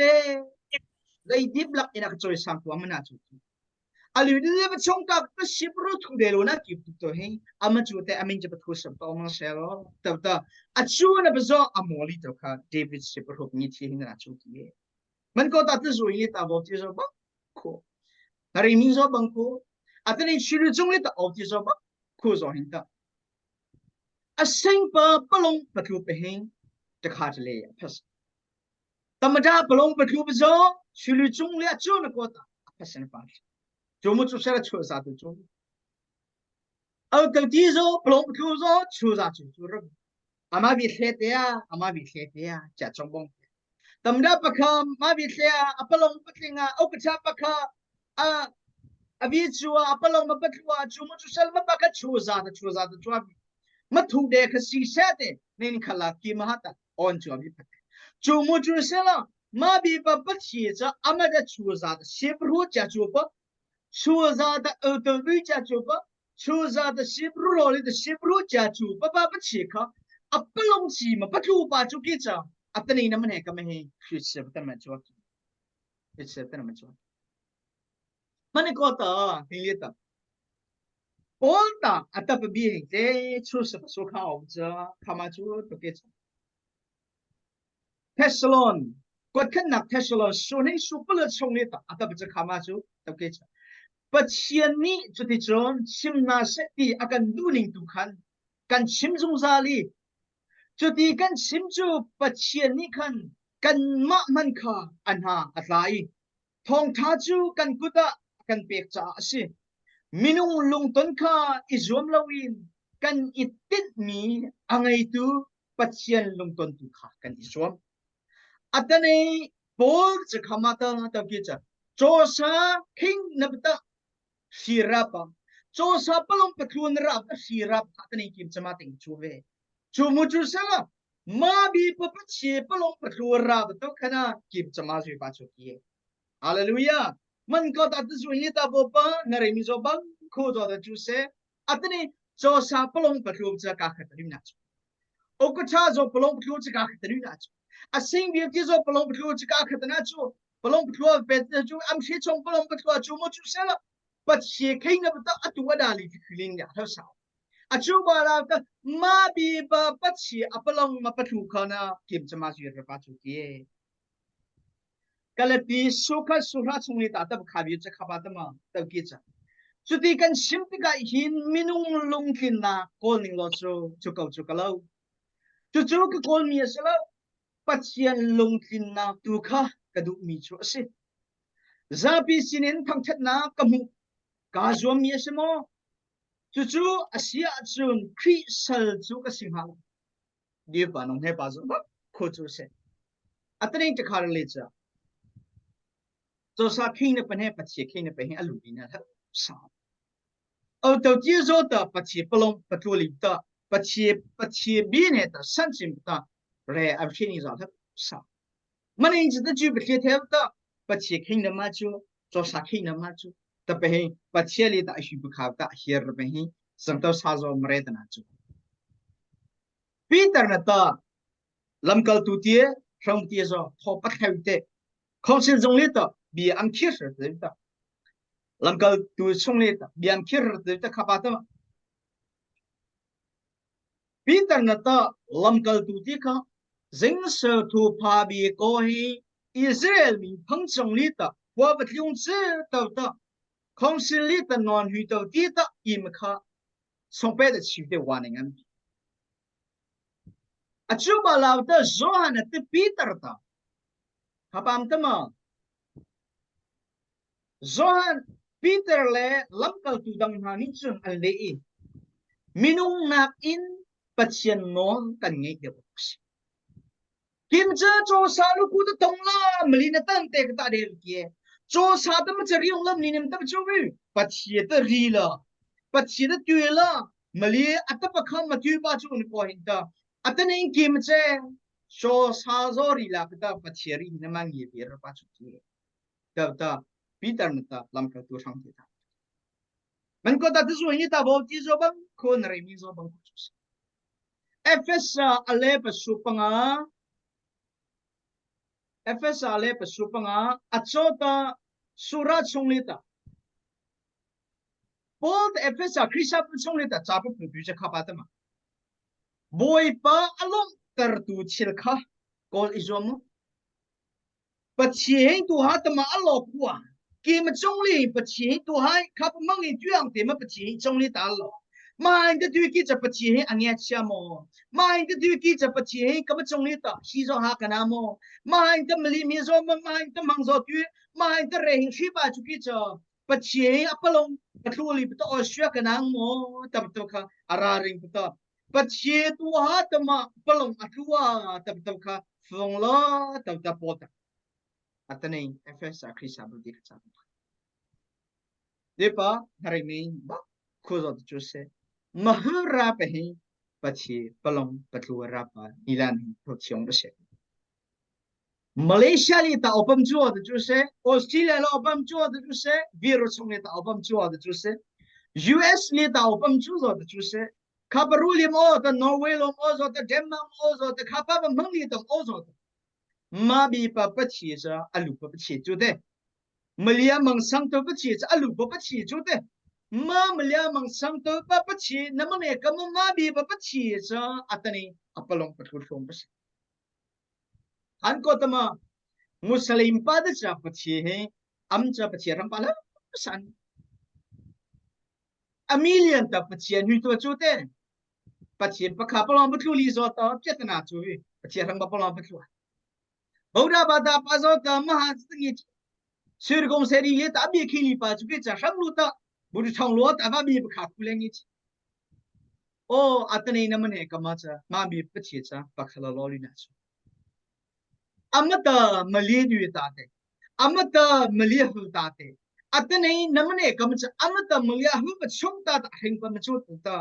เลยดิบลักอินักจอยสังตัวมันน่าจุดอาลีดีเบชงกับก็ชิบรุทุเดโลนะกิบตุตัวเฮอามันจุดแต่อามินจะไปทุสับตัวมันเชลล์แต่ว่าอาชูนะเบจออามอลีตัวค่ะเดวิดชิบรุนี่ที่หินน่าจุดที่มันก็ตัดตัวนี้ตาบอกที่จะบังคูนารีมินจะบังคูอัตนี้ชิลจงเลยตาออกที่จะบังคูจะหินตาอาเซงปะปลงปะทูไปเฮงจะขาดเลยพัสธรรมดาปลงปะทูไปจอชิลจงเลยจูนก็ตาพัสน์ฟังจูมุจุเสระชัวซาตุจูเอาตัวที่จอปลงปะทูจอชัวซาตุจูรบอามาวิเศษเดียอามาวิเศษเดียจะจงบังธรรมดาปะคำมาวิเศษอัปลงปะทิงเอากระชับปะคอาวิจัวอัปลงมาปะทัวจูมุจุเสระมาปะกะชัวซาตุชัวมาถูกเด็กสีเสดนี่ขลักกี่มหาตาอ่อนชัวบิพัดจูมุจุเสระมาบิปะปะชีจะอามาจะชัวซาตุเชฟรู้จะชัวปะชัวซาตุตัววิจะชัวปะชัวซาตุเชฟรู้รอลิตเชฟรู้จะชัวปะปะชีค่ะอัปลงชีมาปะทูปะจุกิจ้าอัตนี้นั่นมันเหก็ไม่ให้คริสเตียนแต่มันชัวร์คริสเตียนแต่มันชัวร์มันก็ต่อที่เรียกต่อโอ้ตาอัตเป็นบีเฮงเจ้ชูสปสุขาออกจ้าขมาชัวร์ตัวเกจ้าเทสลอนกดขึ้นหนักเทสลอนส่วนให้สุปเลือดชงเรียกต่ออัตเป็นจะขมาชัวร์ตัวเกจ้าปัจจัยนี้จุดที่จนชิมนาเสตีอาการดูนิ่งตุขันการชิมจงซาลีจุดที่กันชิมจูปัจจัยนี้ขันกันมะมันค่ะอันหาอะไรทองท้าจูกันกุดะกันเปียกจ้าสิมินุงลงต้นค่ะอิจวมลาวินกันอิติดมีอะไรตูปัจจัยลงต้นตุค่ะกันอิจวมอัตนี้โบกจะขมาตาตะกี้จ้ะโจซาคิงนับตาสีรับโจซาปลงปะทุนรับสีรับอัตนี้กิมจะมาติงจูเวจูมุจูเซลมาบีปะปะเชปลงปะทุนรับตัวขนากิมจะมาจุยปาจุกี้ฮาเลลูยามันก็ตัดจุยนี่ตาบปะนเรมิโซบังโคจรจูเซอัตนี้โจซาปลงปะทุนจะกาขัดริมนัดโอกชาโจปลงปะทุนจะกาขัดริมนัดอาสิ่งเดียวที่โจปลงปะทุนจะกาขัดนัดจูปลงปะทุนเป็นจูอัมชีชงปลงปะทุนจูมุจูเซลปัจเจกให้นับตาอัตวดาลิที่คืนเนี่ยเท่าสาวอาจูบาราก็มาบีบปัจเจกอัปลงมาปะทุขนะกิมจะมาจุยระบาจุกี้ก็เลยปีสุขสุราชงนี้ตาตบขาบิจะขับตมาตะกี้จ้ะจุดที่กันชิมติกาหินมินุงลงกินนะโกนิงลอจูจุกเอาจุกเล่าจู่ๆก็โกนมีเสล่าปัจเจกลงกินนะตุค่ะกระดูกมีชัวสิซาบิสินินทั้งชัดนะกมุกาจวมมีเสมอจู่ๆอาเซียจุนคริสต์จูก็สิงหาเดี๋ยวปานงให้ปาจุบักโคจูเสอัตนี้จะขาดเลยจ้ะโจซาคิงเนี่ยเป็นให้ปัจเจกคิงเนี่ยเป็นให้อลูบินะทั้งสามเอาตัวที่โจตาปัจเจกปลงปะทุลิตาปัจเจกบีเนี่ยตาสันจิมตาเรอับเชนิจ้ะทั้งสามมันเองจะจูบเทียบตาปัจเจกคิงเนี่ยมาจูโจซาคิงเนี่ยมาจูแต่เป็นให้ปัจเจกเลยตาอิบุขาวตาเฮียร์เป็นให้สังเกตสาจอมเรตนาจูปีเตอร์นั่นตาลำกัลตุเตียช่างเตียจ้ะทอปัดแถวเตะของเส้นจงเลยตาบีอัมคิร์เตอร์ลำกัลตุช่างเลยตาบีอัมคิร์เตอร์ขับตมาปีเตอร์นั่นตาลำกัลตุเตียค่ะจิงเซอร์ทูพาบีโกฮีอิสราเอลมีพังจงเลยตาว่าบัดยงเจตาตาของเส้นเลยตานอนหิตาตีตาอิมค่ะส่งไปแต่ชีวิตวันนึงอาจูบาลาวตาโจฮันต์ที่ปีเตอร์ตาขับอัมตมาโจฮันปีเตอร์เล่ลำกัลตุดังฮันนี่จุนอันเล่มินุงนักอินปัจเจกนอนกันไงเดี๋ยวกิมจะโจซาลูกูตะตงละมลินตันเตกตาเดลกี้โจซาตมันจะเรียงลำนี่มันตะจูวิปั ปัจเจตรีละปัจเจตตุยละมาลีอัตปะคำมาตุยบ้าจุนก็เห็นตาอัตนี้กิมเจโชซาโซรีละก็ตาปัจเจรีนมังเยเปียร์บ้าจุตุยก็ตาปีตาร์นตาลำกระตัวช่างเตามันก็ตาที่ส่วนนี้ตาบอกที่จะบังคนเรมิโซบังคุชเอฟเอสอะไรเป็นสุปังเอฟเอสอะไรเป็นสุปังอัจฉริยะสุราชงลิตาพอเอฟเอสคริสต์เป็นชงลิตาจับปุ๊บดูจะขับอัตมาบอยป้าอารมณ์ตรตูชิลข้ากอลอิจอมปัจเจกตัวฮัตมาอัลลอฮ์กว่าเกี่ยมจงลีปัจเจกตัวให้ขับมังอิจุยังเต็มปัจเจกจงลีตาลอมาอินเดียกิจปัจเจกอันนี้เชื่อมอมาอินเดียกิจปัจเจกกับจงลีตาฮิโซฮักนามอมาอินเดียมลีมิโซมาอินเดียมังโซตุมาอินเดียเรหิชิบาจุกิจปัจเจกอัปลงปัตลุลีปัตออเชียกันามอตับตัวข้าอาราริงปัตปัจเจกตัวฮัตมาอัปลงอัตลัวตับตัวข้าฟงล้อตับตัวปอตอัตนี้เอฟเอสคริสต์บุตรที่จับเดี๋ยวป้าฮาริมีบ้าคุยกับจุดเสมหาราบเองปัจเจกปลงปัตลัวราบนิรันดร์ทุกช่วงเสมาเลเซียลีตาอปัมจัวจุดเสออสเตรเลียลีอปัมจัวจุดเสวิรุชงลีตาอปัมจัวจุดเสยูเอสลีตาอปัมจัวจุดเสข้าพรูลิมโอตนอร์เวย์ลมโอซอตเดนมาร์กโอซอตข้าพบังมังลีตโอซอตมาบีปะปัจเจกอัลลูปะปัจเจกจุดเดมาเลียมังสังตัวปัจเจกอัลลูปะปัจเจกจุดเดมาเลียมังสังตัวปะปัจเจกนั่นมันเอกมันมาบีปะปัจเจกอัตนี้อัปลงปัตตุชงปัจเจกอันก็ตมามุสลิมปาดจับปัจเจกอัมจับปัจเจกรังปาละสันอเมริกันตับปัจเจกหนุ่ยตัวจุดเดปัจเจกปะข้าปลงปัตตุลีโซตเจตนาจุยปัจเจกรังปะปลงปัตตุบราบาดาปะโซตมหาสติสิรกงเสรีเลตอบีคิลีปาจุกิจช่างลุตาบุรุษทองล้วนแต่ว่าบีบขาคุเลงิจโอ้อัตนี้นั่นมันเอกมาจ้ะมาบีปัจเจกปักขลาลอลินัสอามาตามเลียดูตาเตอามาตามเลียหูตาเตอัตนี้นั่นมันเอกมาจ้ะอามาตามเลียหูปัจจุบันตาเห็นปัจจุบันตา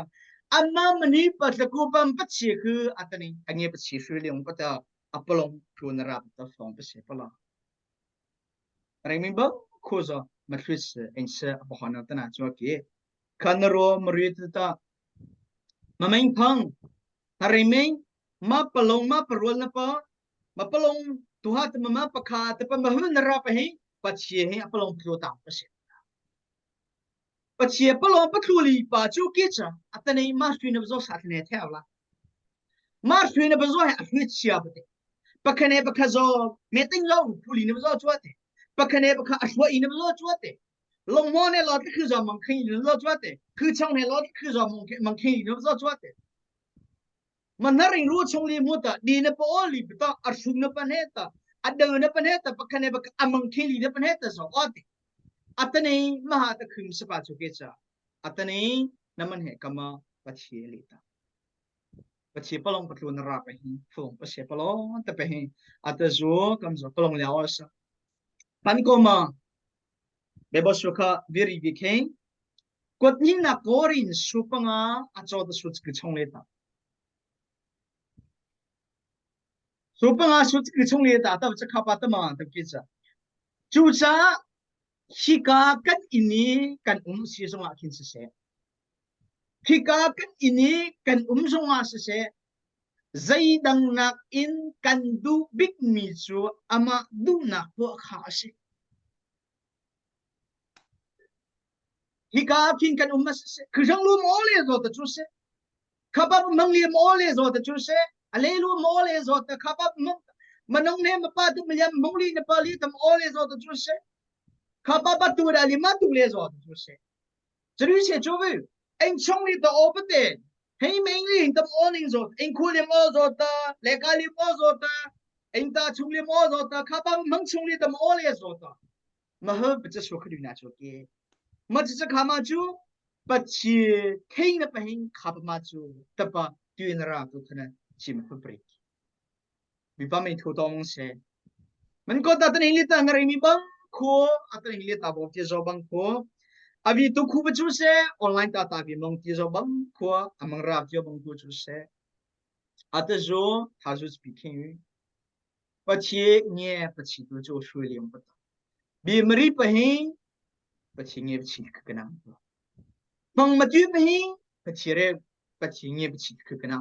อามามันนี่ปัจจุบันปัจเจกอัตนี้อันนี้ปัจเจกสุริยงปัตตาอัปลงครูนราบตัฟองปัจเจกปลาเรื่องนี้บ้างคุยจะมาคุยเองเชื่อบุคคลนั้นนะจัวกี้ขันโรมรีตตามาไม่พังเรื่องนี้มาปลงมาปรวนนะปะมาปลงตัวหัดมาปะขาแต่ปะมาหุ่นราบเองปัจเจกอัปลงครูตามปัจเจกปัจเจกปลงปัจจุลีปัจจุกี้จ้ะอัตนี้มาช่วยนับโซ่สัตว์เนี่ยเท่าละมาช่วยนับโซ่ให้อภิเชียบเตปะคะแนนปะคะโซ่เมติงเราผู้ลีนับโซ่จัวเตปะคะแนนปะคะอชวอินับโซ่จัวเตลงมอเนี่ยเราที่คือจะมังคีนับโซ่จัวเตคือช่างเนี่ยเราที่คือจะมังคีนับโซ่จัวเตมันน่าเรียนรู้ช่องลีมุตตาดีนับโอลีปะตาอชุนนับเนตตาอัดเดินนับเนตตาปะคะแนนปะคะอมังคีนับเนตตาสอติอัตนี้มหาตะคึมสปาจุเกจ้าอัตนี้นั่นมันเหตุกรรมปัจเจลิตาปัจเจกปลงปัจจุบันราบไปหิฟงปัจเจกปลงแต่ไปหิอัตโจกำจัดปลงแล้วสิพันก็มาเบบสุขวิริวิเคงกดยินนักกอรินสุปังอาอัจฉริสุดกิจงเลตาสุปังอาสุดกิจงเลตาแต่ว่าจะขับปัตมาตะกิจจูจ้าฮิกากันอินี้กันสีสงอาคินเสฮิกากันอินี้กันสงอาเสใจดังนักอินกันดูบิกมิจูอามาดูนักพวกข้าศึกฮิกาคินกันมาเสคือช่างรู้มอเลยจอดจุเสข้าพมังเลียมอเลยจอดจุเสอะไรรู้มอเลยจอดข้าพมันน้องเนี่ยมาป้าตุมันยังมังลีเนี่ยป้าลีทำอเลยจอดจุเสข้าพปัตตุระลิมาตุเลยจอดจุเสจะรู้เสียจูบิเอ็งช่องลีตัวโอเปเตเฮ้ยไม่ลีทำออนิงจอดเอ็งคุยเรื่องอจอดเลกาลีอจอดเอ็งตาช่องลีอจอดข้าพมังช่องลีทำอเลยจอดมาเฮบจะสุขดีนะจูกี้มาจะข้ามาจูปัจเจกเข่งนับเองข้าพมาจูแต่ปะตุยนราตุขณะชิมหุบริกวิปไม่ถูกต้องเสมันก็ตัดในลิตาเงยมีบังโคอัตในลิตาบอกจะจบบังโค avi tu khu chu se online ta ta bi mong ti zo bang kho amang rap jo bang tu chu se ata zo ta zo speaking pa chi nge pa chi tu jo shui liam pa bi mari pa hi pa chi nge chi ka na mong ma tu pa hi pa chi re pa chi nge chi ka na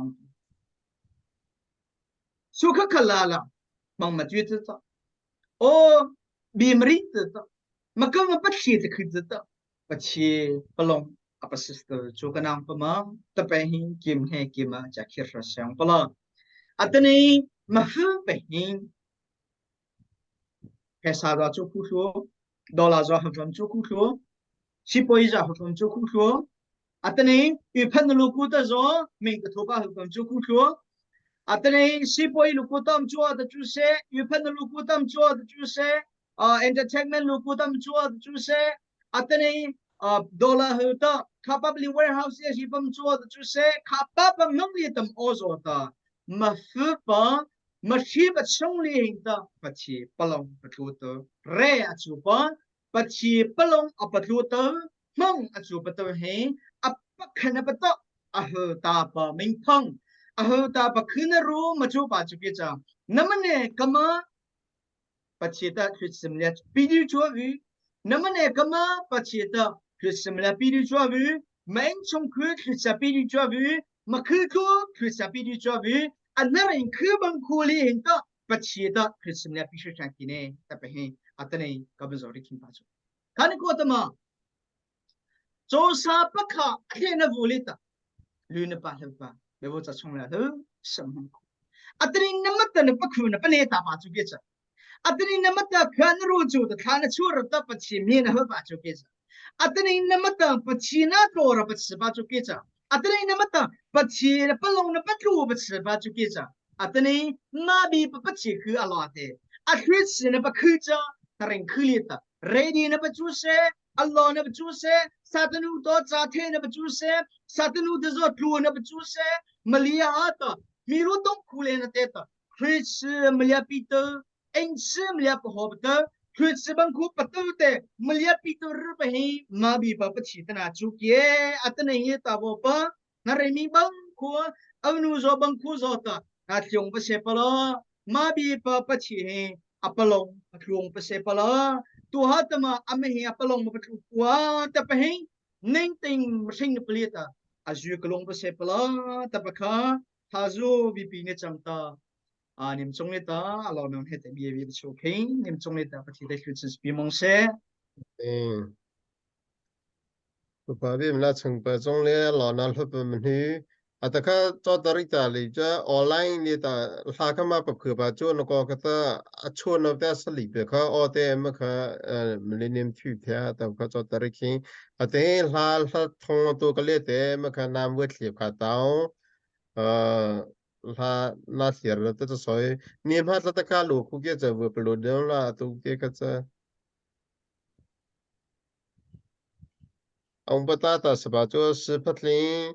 su ka kala la mong ma tu ta o bi mari ta ma ka ma pa chi ta khu ta pa chi pa long apa sister chu ka nang pa ma ta pa hi kim he kim ma ja khir ra sang pa la atani ma fu pa hi ke sa ra chu khu chu dollar za ha chu khu chu si po za ha chu khu chu atani yu phan lu ku ta zo ming ka thoba ha chu khu chu atani si po lu ku tam chu da chu se yu phan lu ku tam chu da chu se entertainment lu ku tam chu da chu se atani dollar ha ta khapa bli warehouse ya si pam chu da chu se khapa pa mong li tam o zo ta ma fu pa ma shi ba chong li hin ta pa chi palong pa thu to re a chu pa pa chi palong a pa thu to mong a chu pa to he a pa khana pa to a hu ta pa ming phang a hu ta pa khina ru ma chu pa chu ke cha namane kama pa chi ta khrisim le pi di chu vi namane kama pa chi ta khrisim le pi di chu vi main chong khu khrisa pi di chu vi ma khu chu khrisa pi di chu vi another in kubang kuli hinta pachida krismya pisha shankine tapahe atane kabazori kin pacho kan ko tama so sa pakha khena volita luna pa hba bebo cha chongla de samham ko atane namata na pakhu na pane ta pa chu ke cha atane namata khan ru chu da khan chu ra ta pachi me na ba chu ke cha atane namata pachi na to ra pachi ba chu ke cha atane namata pachi na palong na patru pachi ba chu ke cha atane ma bi pachi khu alate akhris na pa khu cha taring khulita ready na pa chu se Allah na pa chu se satanu to cha the na pa chu se satanu de zo tlu na pa chu se malia ata miru tong khule na te ta khris malia pito en se malia pa hobta khris bang khu patu te malia pito r pa hi ma bi pa pachi ta na chu ke atane ye ta bo pa na re mi bang khu avnu zo bang khu zo ta na tyong pa se pa lo ma bi pa pachi he apalong atluong pa se pa lo tu ha tama ame hi apalong ma patu wa ta pa hi ning ting sing na plita azu kalong pa se pa lo ta pa kha hazu bi pi ne cham ta nim chong le ta alo non he te bi bi chu ke nim chong le ta pa ti de khu chis bi mong se pa bi mla chung pa chong le lo na lu pa mni ata kha cho tari ta li ja online ni ta ha kha ma pa khu ba chu no ko ka ta a chu no ta sa li pe kha o te ma kha millennium thu thya ta kha cho tari ki ate la la thong to ka le te ma kha nam we thli kha tao la na sier ta ta soi ni ma ta ka lu khu ke cha we plo de la tu ke ka cha ông bà ta ta是吧？就是不灵，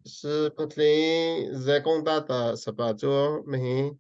是不灵，在工大的是吧？就没。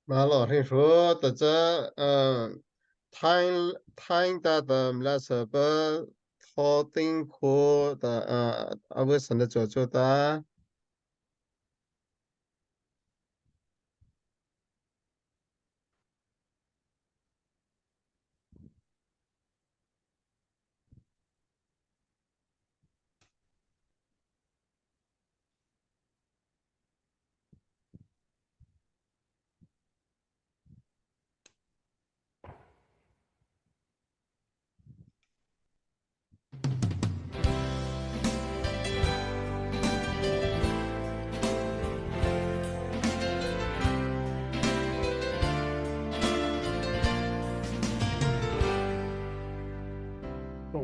马老听说的这谈的那什么头顶坡的为什么做的？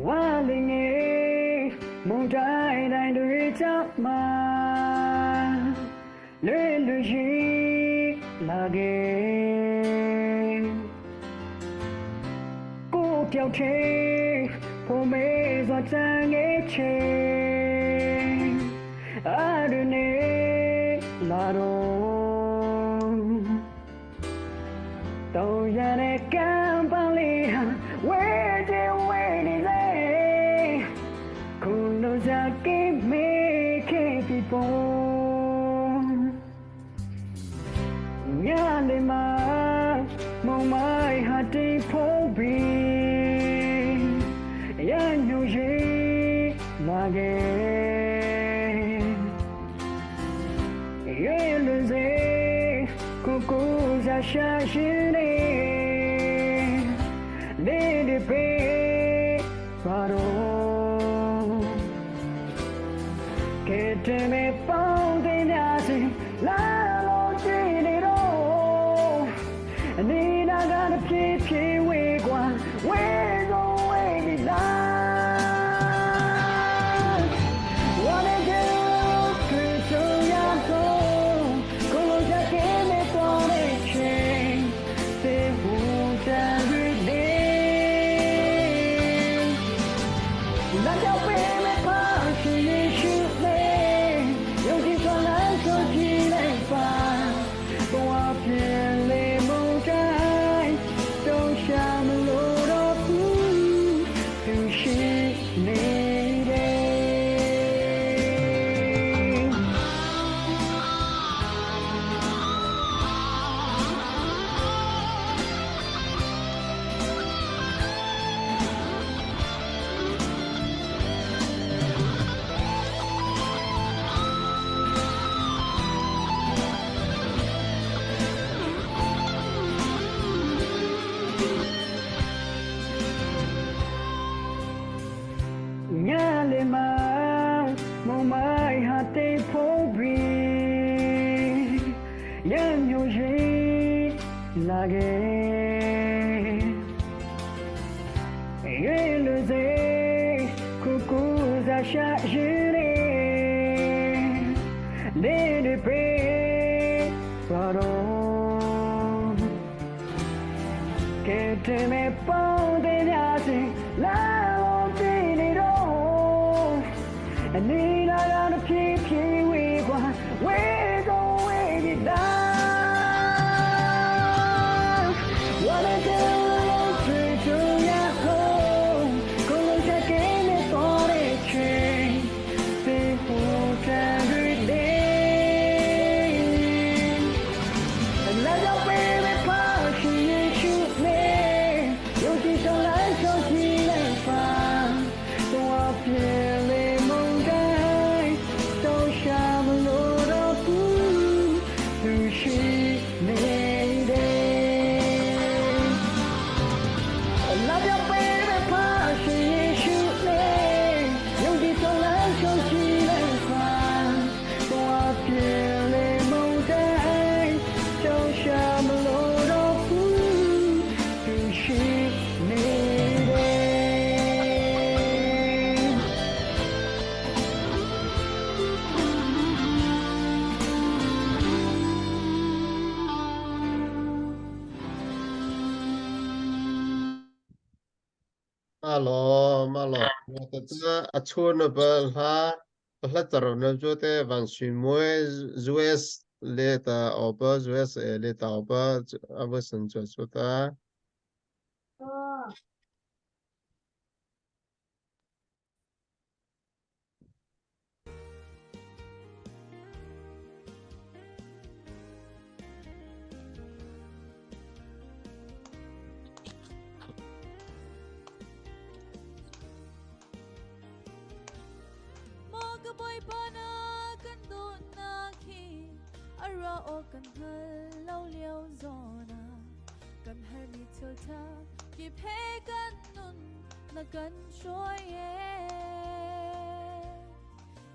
万里你梦在那对角吗？绿绿起那个，古条天，破没做在一起，爱的你那种，都让你干巴里哈，为这为你在。Give me people Nyale ma mo mai hati pobi Ya nyuji lage Ye luze kuku za shashine Lady pe faro Que te me ponte de así la noche de ro ni na ga de pie pie we gua we go we di la wanna do que yo ya so como ya que me pone che te junta de la ya me pasa y Nyale ma mo mai hati pobi Yan yuji lage Ye luze kuku za shajire Lady pe faro Que te me ponte de así la Ni na ga na pie pie we gua we go we di da Wanna do to ya home Como ya que me pone che Se puta every day La ya baby pa she shoot me Yo ti so lai so ti lai fa So I feel malo,我的这出那边他，他走那做的完全没 US 列的奥巴主要是列的奥巴阿不生做出的。Mga boy pa na kando na ki Ara o kan hal lau liao zona Kan har ni til ta Kip he kan nun na kan shoy ye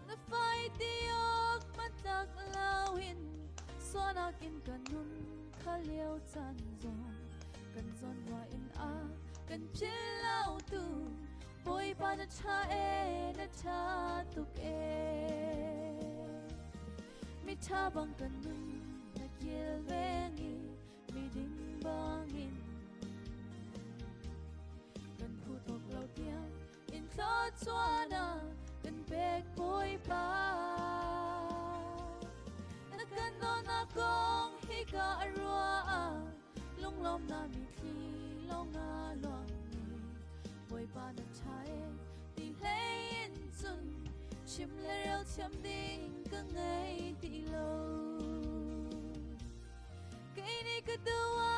Na fai tiok matak lawin Sona kin kan nun ka liao tan zon Kan zon wa in a kan chill lau tu Boy pa na cha e na cha tuk e Mi cha bang kanun na kiel vengi Mi ding bangin Kan putok lau tiang in thot suana Kan pek boy pa Na kan non akong hika arua Lung lom na mi thi long na luang Boy pa na chae ti lein sun chim le rêu chăm ding ka ngay ti lo Cây ni ka dawa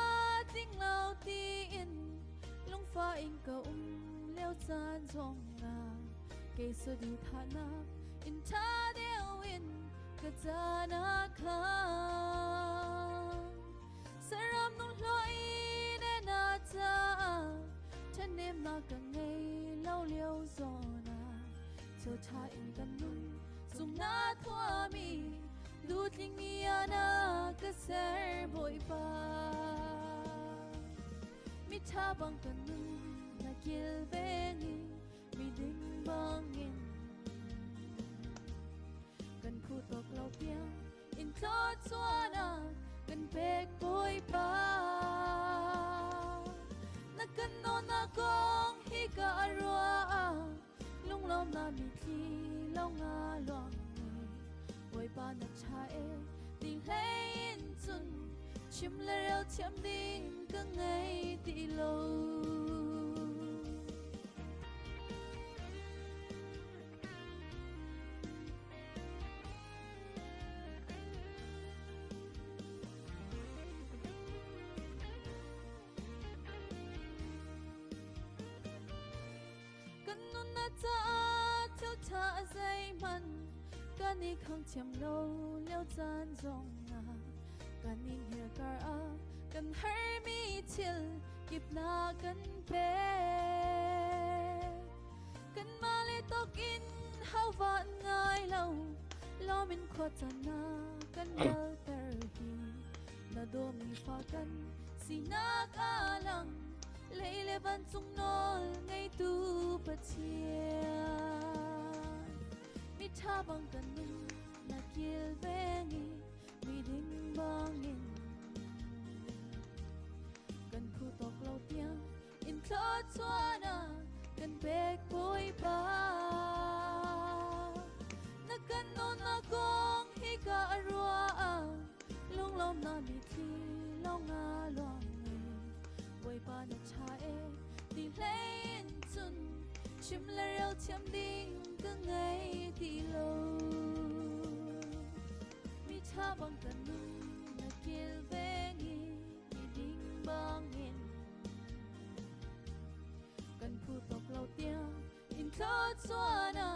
ting lao ti in Lung fa in ka leo chan zong na Cây so di tha na in ta deo in ka ta na kang Saram nung loi ne na ta Thân em mà càng ngày lâu liêu zona Cho cha inกันนุ่น Dùng na thua mi Lút linh mi ana Ka ser bội pa Mi cha bangกันนุ่น Na kiel vengi Mi ding bangin Kan putok lau piang In thot suana Kan pek bội pa Na kan non akong hika arua Lung lom na mi thi long nga luang ni Boy pa na cha e Ting lein chun Chim le rêu chiam ding ka ngay ti lo ta theo ta dây man Ka ni khang chiam lo leo chan zong na Ka ni hir kar a Kan har mi til Kip na kan pe Kan mali tok in Hau van ngai lau Lo min kwa ta na Kan bel ter hi Na do mi fa kan Si na ka lang Lấy lệ văn chung nol ngay tu bát chiên Mi tha bang kan nun na kiel vengi Mi ding bangin Kan putok lau tiang in thot suana Kan pek boy pa Na kan non akong hika arua Lung lom na mi thi long nga luang Boy pa na cha e Ti lein chun Chim le rêu chiam ding Ka ngay ti lo Mi cha bang kan nun Na kiel vengi Mi ding bangin Kan putok lau tiang In thot suana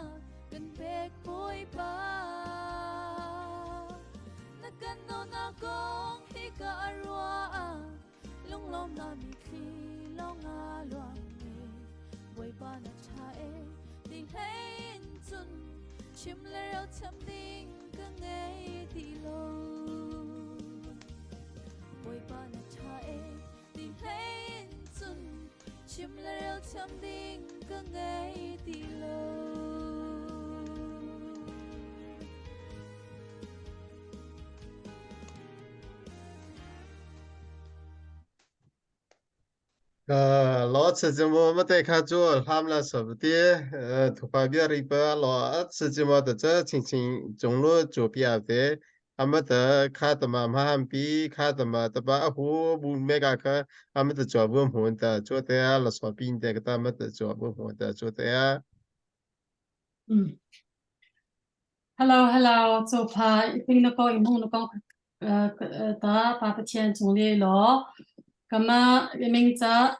Kan pek boy pa Na kan non akong hika arua Lung lom na mi thi long nga luang ni Boy pa na cha e Ting lein chun Chim le rêu chăm ding Ka ngay ti lo Boy pa na cha e Ting lein chun Chim le rêu chăm ding Ka ngay ti lo老吃这么没得看住，他们来说不的，土法边儿一般老吃这么的这轻轻中路左边的， Amata Katama Mahampi, Katama Taba, who would make a Amata job of Hunta, Chotea, Las Hopin, the Katamata job of Hunta, Chotea. Hello, 做怕一定那个一梦那个他把不钱从里了，那么明早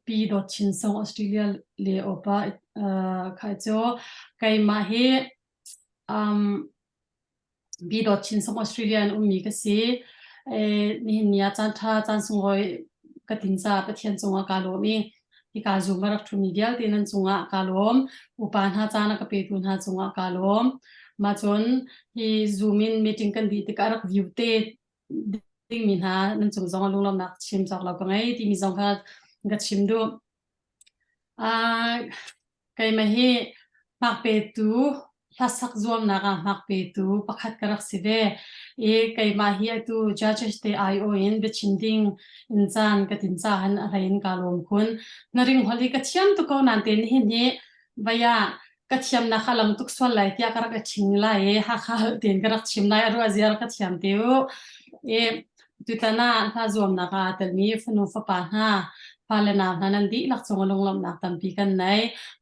比到轻松 Australia 里欧巴开就该买些比到轻松 Australia 米个是你要站他站上去个顶上不天中啊加罗米。ที่การซูมารักทุนิเดียลที่นั่นจงอ่ะกาลมอุปาหาจานักเปิดุนหาจงอ่ะกาลมมาจนที่ซูมินมีติงกันดีที่การรักวิวเตดิ้งมินหานั่นจงจงลุงลำนักชิมจากเราก็ไงที่มีจงค่ะกัดชิมดูไกมาให้มักเปิดูพลาสักจวมนักมักเปิดูประคัดกระรักสิเดไกมาให้ตัว judges ที่ IO เห็นเบชินดิ้งอินจานกัดอินจานอะไรอินกาลมคุณนริงฮอลิกัดเชียมตุกนันเตนเห็นเนี่ยบายากัดเชียมนักขลังตุกส่วนไหลที่กระกัดชิงไหลฮ่าเตียนกระชิมไหลรัวเสียกัดเชียมเตียวตุตานาถ้าจวมนักแต่มีฟนุฟปาหาพาเลนานันดีหลักสงลงลำนักตั้มปีกันไหน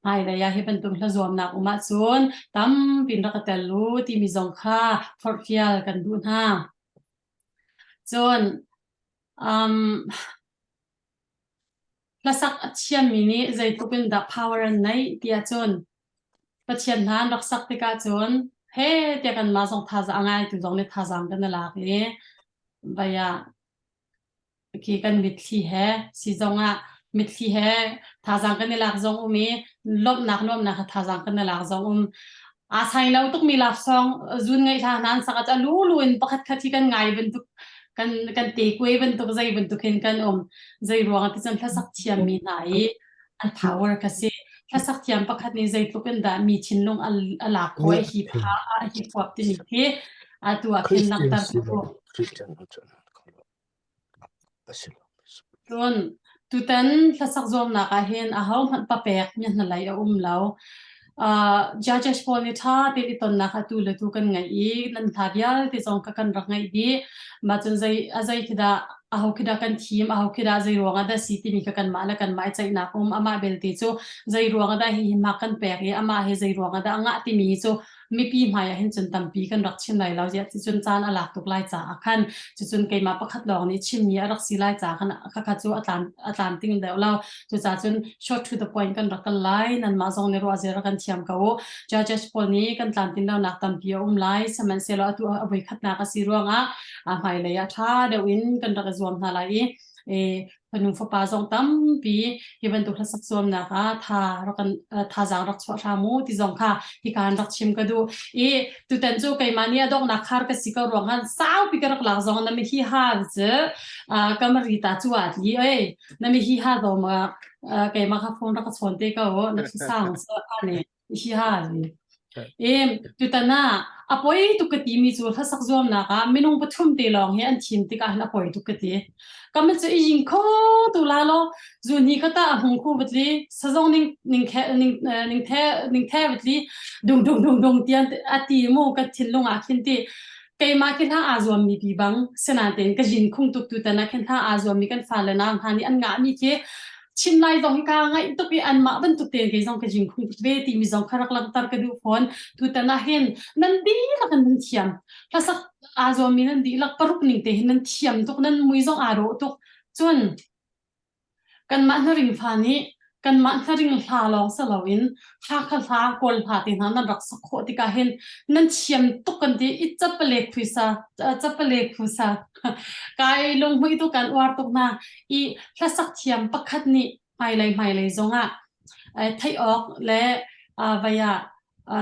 หายระยะให้เป็นตุลจวมนักอุมาส่วนตั้มปินรักเตลูที่มีจงค่าฟอร์ฟิลกันดูนะจนพระสักเชียนมินิใจตุกินดับ power ในเดียจนประเชียนนั้นรักสักติกาจนเฮ้เดียกันมาส่งท่าจะง่ายตุจงเนี่ยท่าจำกันนั่นแหละเนี่ยใบยาคีกันมิดที่แห่สิจงอ่ะมิดที่แห่ท่าจำกันนี่แหละจงมีลบนักท่าจำกันนี่แหละจงอาศัยเราต้องมีหลักซองจุนไงท่านั้นสักจะรู้อินประคัดคัดที่กันไงเป็นตุกันตีกุยเป็นตุกใจเป็นตุกเห็นกันใจรวงที่จนพระสักเทียมมีไหนอัน power ก็สิพระสักเทียมประคัดนี้ใจตุกันได้มีชิ้นลงอันหลักหอยฮิปฮาฮิปฮอปที่มีที่ตัวเข็นนักตะกุส่วนตุตันพระสักจอมนักเห็นอาหารมันปะแปกเนี่ยนั่นแหละเราjudges พอนิท่าที่ตอนนักตุลตุกันไงอีนั่นทาริยาที่จงกันรักไงดีมาจนใจคิดาคิดากันทีมคิดาใจรวงได้สิที่มีกันมาแล้วกันไม่ใจนักอามาเบลติจูใจรวงได้หิมะกันแปลกอามาให้ใจรวงได้อ่างที่มีจูมีปีใหม่เห็นจนตั้มปีกันรักเช่นไรเราจะจนจานอลักตุกไล่จ่าขันจนเกมาประคัดลองนี้ชิมนี้รักสีไล่จ่าขันข้าจูอัตานติ้งเดียวเราจน short to the point กันรักกันไล่นั่นมาจงในรัวเจรักกันเทียมเขาjudges พอนี้กันตามติ้งเราหนักตั้มปีไล่สมัยเสร็จแล้วตัวเอาไปขัดนักสีรวงหายเลยท่าเดี๋ยวอินกันรักจวมอะไรพนุฟปาจงตั้มปีที่เป็นตัวสักส่วนนะคะท่ารักกันท่าจางรักชวชามูที่จงค่ะที่การรักชิมก็ดูตัวเต็นจูไกมาเนี่ยดอกนักคาร์ก็สิกรวงกันสาวปีกรักหลักจงนั่นไม่ฮีฮาร์จะก็มารีตาจวดยี่นั่นไม่ฮีฮาร์ดอมาไกมาค่ะฟงรักชวนเตก็นักศึกษาของเสืออันนี้ฮีฮาร์ตัวตาน่าอภัยตุกติมีจูถ้าสักจอมนะคะไม่นุ่งปฐุมเตลองเห็นทีมที่การอภัยตุกติก็มันจะยิงโคตุลาโลจูนี่ก็ตาหงคูบัดลีสะจงนิ่งแท้บัดลีดงเตียนอติโมกัดทิ้งลงคินตีไกมาคินท่าอาจวมมีปีบังเสนาเต็นก็ยิงคงตุกตุตานะคินท่าอาจวมมีกันฟ้าเลยนะฮันนี่อันงามีเคชิมไล่ตรงกลางไงตุกีอันมาบันตุเตียนก็ยังก็ยิงคงตุเวทีมีจงคารักลังตารกระดูกฟอนตุตานะเห็นนั่นดีละกันนั่นเทียมถ้าสักอาจวมมีนั่นดีละปรุกนิ่งเตะนั่นเทียมตุกนั่นมุยจงอาโรตุกจนกันมาหน้าริงฟ้านี้กันมาหน้าริงลาลองสลาวินถ้าข้าฟ้ากอลพาตินั้นรักสักโคติกาเห็นนั่นเทียมตุกันที่อิจับเปลือกคุยซากายลงมือตุกันวาร์ตุกนาถ้าสักเทียมปักขัดนี่ไม่เลยจงไทยออกและวาย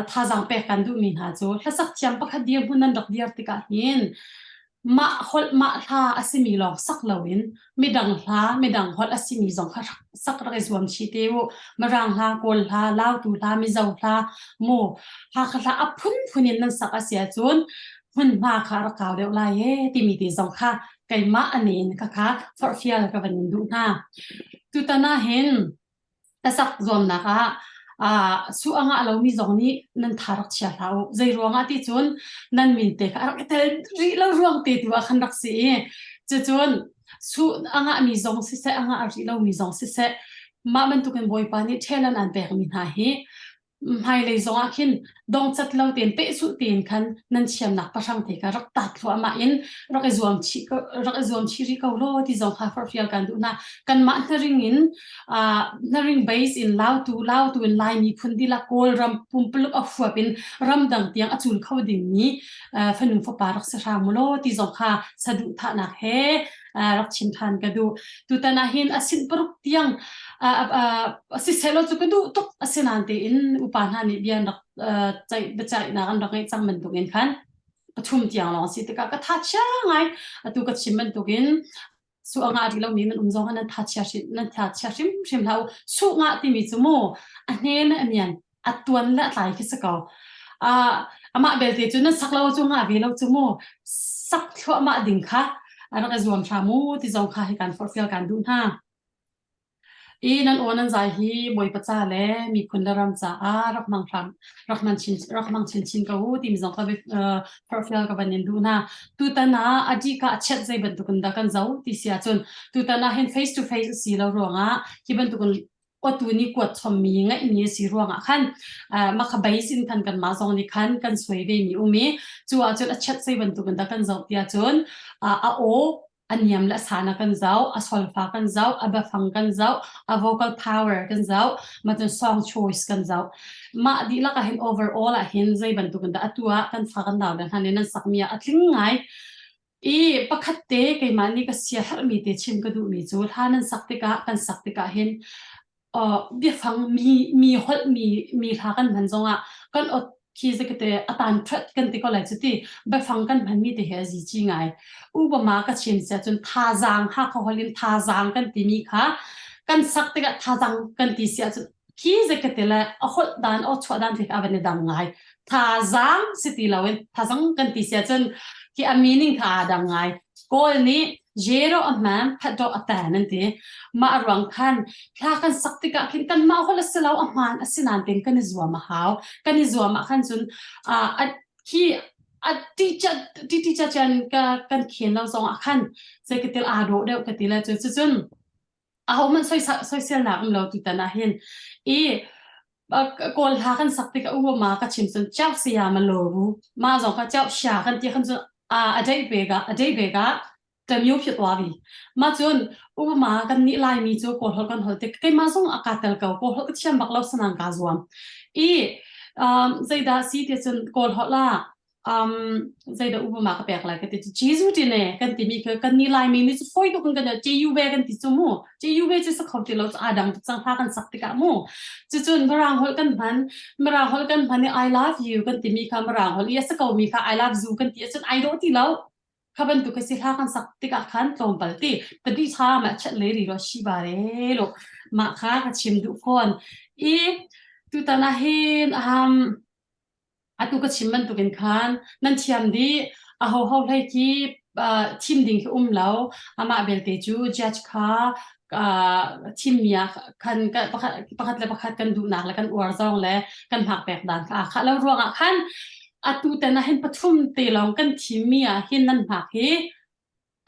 ท่าจังเปกันดูมินหาจูถ้าสักเทียมปักขัดเดียบุนันรักเดียร์ติกาเห็นมาท่าอาศิมีลองสักลาวินไม่ดังฮอลอาศิมีจงค่ะสักระยสวมชีเตวมารังลากอลลาลาวตูลามิจาวลาโมหาข้าอับพุ่นนั่นสักอาเซียจูนมันมาคารักเขาเดียวไล่ที่มีตีจงค่ะไก่มาอันนี้นะคะฟอร์ฟิลกับวันนี้ดูหน้าตุตาน่าเห็นแต่สักจอมนะคะ su anga alo mi zong ni nan tharak chia lau zai ruanga ti chun nan min te ka te ri lo ruang te tu khan rak si chun su anga mi zong si se anga ri lo mi zong si se ma man tu kan boy pa ni thelan an pe mi ha hi hai le zong akhin dong chat lo ten pe su ten khan nan chiam nak pasang te ka rak tat lo ma in rak zuam chi ri ko lo ti zong kha for fial kan du na kan ma ring in na ring base in lao tu in lai mi phundi la kol ram pumplu a fuap in ram dang tiang achul khaw ding ni fanung fa parak sa ra mulo ti zong kha sadu tha na he rak chim than ka du tu ta na hin asin paruk tiang si selo chu ka du tok asinan te in upan ha ni bian rak chai bachai na kan rak chang man tung in khan pathum tiang lo si te ka tha cha ngai atu ka chim man tukin su anga ri lo mi nan zong han tha chia rim lau su nga ti mi chu mo a hnen amian atuan la tlai ki sako ama bel te chu na sak lo chu nga ve lo chu mo sak thwa ma ding kha ara ka zuam tha mu ti zong kha hi kan for fial kan du ha nan onan zai hi moi pacha le mi khun la ram cha rak mang chin ka hu ti mi zong ka be profile ka banin du na tu ta na aji ka chat zai ban tu kun da kan zau ti sia chun tu ta na hen face to face si lo ronga ki ban tu kun tu ni ko chom mi nga ni si ronga khan ma kha bai sin kan ma zong ni khan kan swai ve mi umi chu a chat zai ban tu kun da kan zau tia chun o anyam la sana kan zau a solfa kan zau a bafang kan zau a vocal power kan zau matun song choice kan zau ma di la ka hin overall a hin zai ban tu kan da atua kan fa kan daw dan hanin nan sakmia atling ngai pakhatte ke mani ka sia har mi te chim ka du mi chu hanan sakte ka kan sakte ka hin bafang mi hol mi tha kan ban zonga kan khi ze kete atan threat kan ti ko lai chuti ba phang kan bhan mi te he ji chi ngai u ba ma ka chin cha chun tha jang ha kho holin tha jang kan ti mi kha kan sak te ga tha jang kan ti sia chu khi ze kete la a hol dan o chwa dan thik avane dam ngai tha jang siti lawen tha jang kan ti sia chun ki a meaning tha dam ngai kol ni zero a man phado atan an ti ma arwang khan thla kan sakti ka khin kan ma hol asalo a man asinan ten kan zuwa ma haw kan zuwa ma khan chun ki a teacher chan ka kan khin lo zong a khan secretary a do de ka ti la chun a ho man soi sel na lo tu ta na hin kol ha kan sakti ka u ma ka chim chun chau sia ma lo ma zong ka chau sha kan ti khan chu a dai begaแต่มิวผิดว่าวีมาจนอุปมากันนี่ลายมีจูโกหกกันหดแต่ก็มาส่งอากาศเตลเก่าโกหกก็เชื่อมบักเราสนานกาจวมใจดาซีเดียจนโกหกล่ะใจดาอุปมาก็แปลกอะไรกันแต่จีซูจีเน่กันที่มีคือกันนี่ลายมีนี่จะฟอยตัวกันกันเจยูเวกันที่จมูกเจยูเวจะสักคนที่เราอาดังจังพากันสักติกามูจนมารางหดกันพันนี่ I love you กันที่มีคำมารางหดยัสกาวมีค่ะ I love you กันที่จน I don't ที่เราข้าบันตุกสิลากันสักติกาขันตรงปลตีแต่ดีท่ามาเฉลยรอชิบาเรโลมาข้ากับชิมดุคนตุตานาเฮนตุกชิมมันตุกินขันนั่นเชียมดีเฮาให้กีทีมดิ่งคือเหลามาเบลเตจูจัดค่ะทีมเมียขันกันประคัดกันดูหนักแล้วกันอวดซองแล้วกันหักแปลกด่านค่ะแล้วรวงขันtu ta na hen pathum te long kan thimia hin nan ha he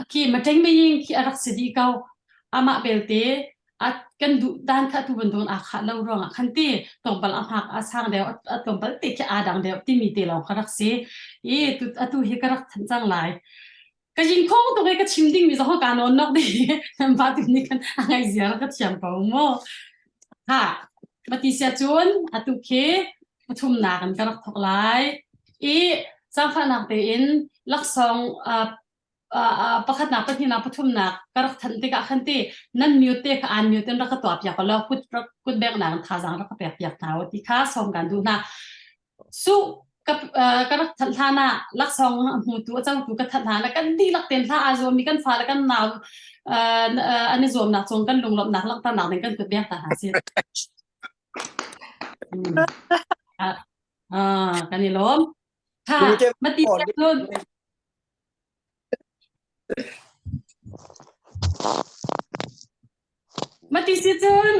ki mateng me yin ki arak sidi kaw ama belte at kan du dan kha tu bandon a kha lo rong khan ti tong bal am hak asang de tong bal te ki adang de ti mi te long kharak se tu atu he karak than chang lai ka jin khong to ka chim ding mi zo ka non nok de nam ba tu ni kan angai zia ka chiam pa mo ha mati sia chun atu ke pathum na kan karak thok laiสังขารนักเตอินลักษณประคัดนักที่นักปฐุมนักกระทันติกะขันตินั่นมิวเตกอันมิวเตนรักตัวเปียกแล้วกุดแบกหนังท่าจังรักเปียกหนาวที่ข้าส่งกันดูนะสู้กับกระทันท่านะลักษณะหูตัวเจ้าตัวกระทันท่าแล้วกันดีลักเต็นท่าอาจจะมีกันฟ้าแล้วกันหนาวอันนี้รวมนักส่งกันลงหลบนักลักตาหนักในกันกุดแบกท่าหาสิกันนี่ล้มค่ะมาตีรุ่นมาตีซีจุน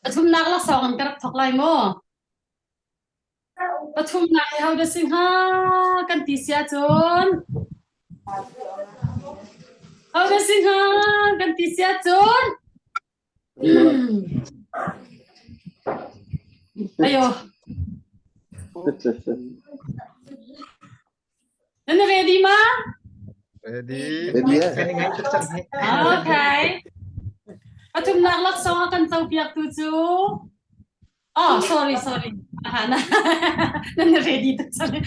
ปทุมนักละสองอันกระทอกไลโมปทุมนักเฮาเดสิงหากันติเสียจนเฮาเดสิงหากันติเสียจนayo Nana ready ma ready Kan ngai tercak hai. okay Patum nak lak song akan tau piak tu chu oh sorry Nana ready tu sorry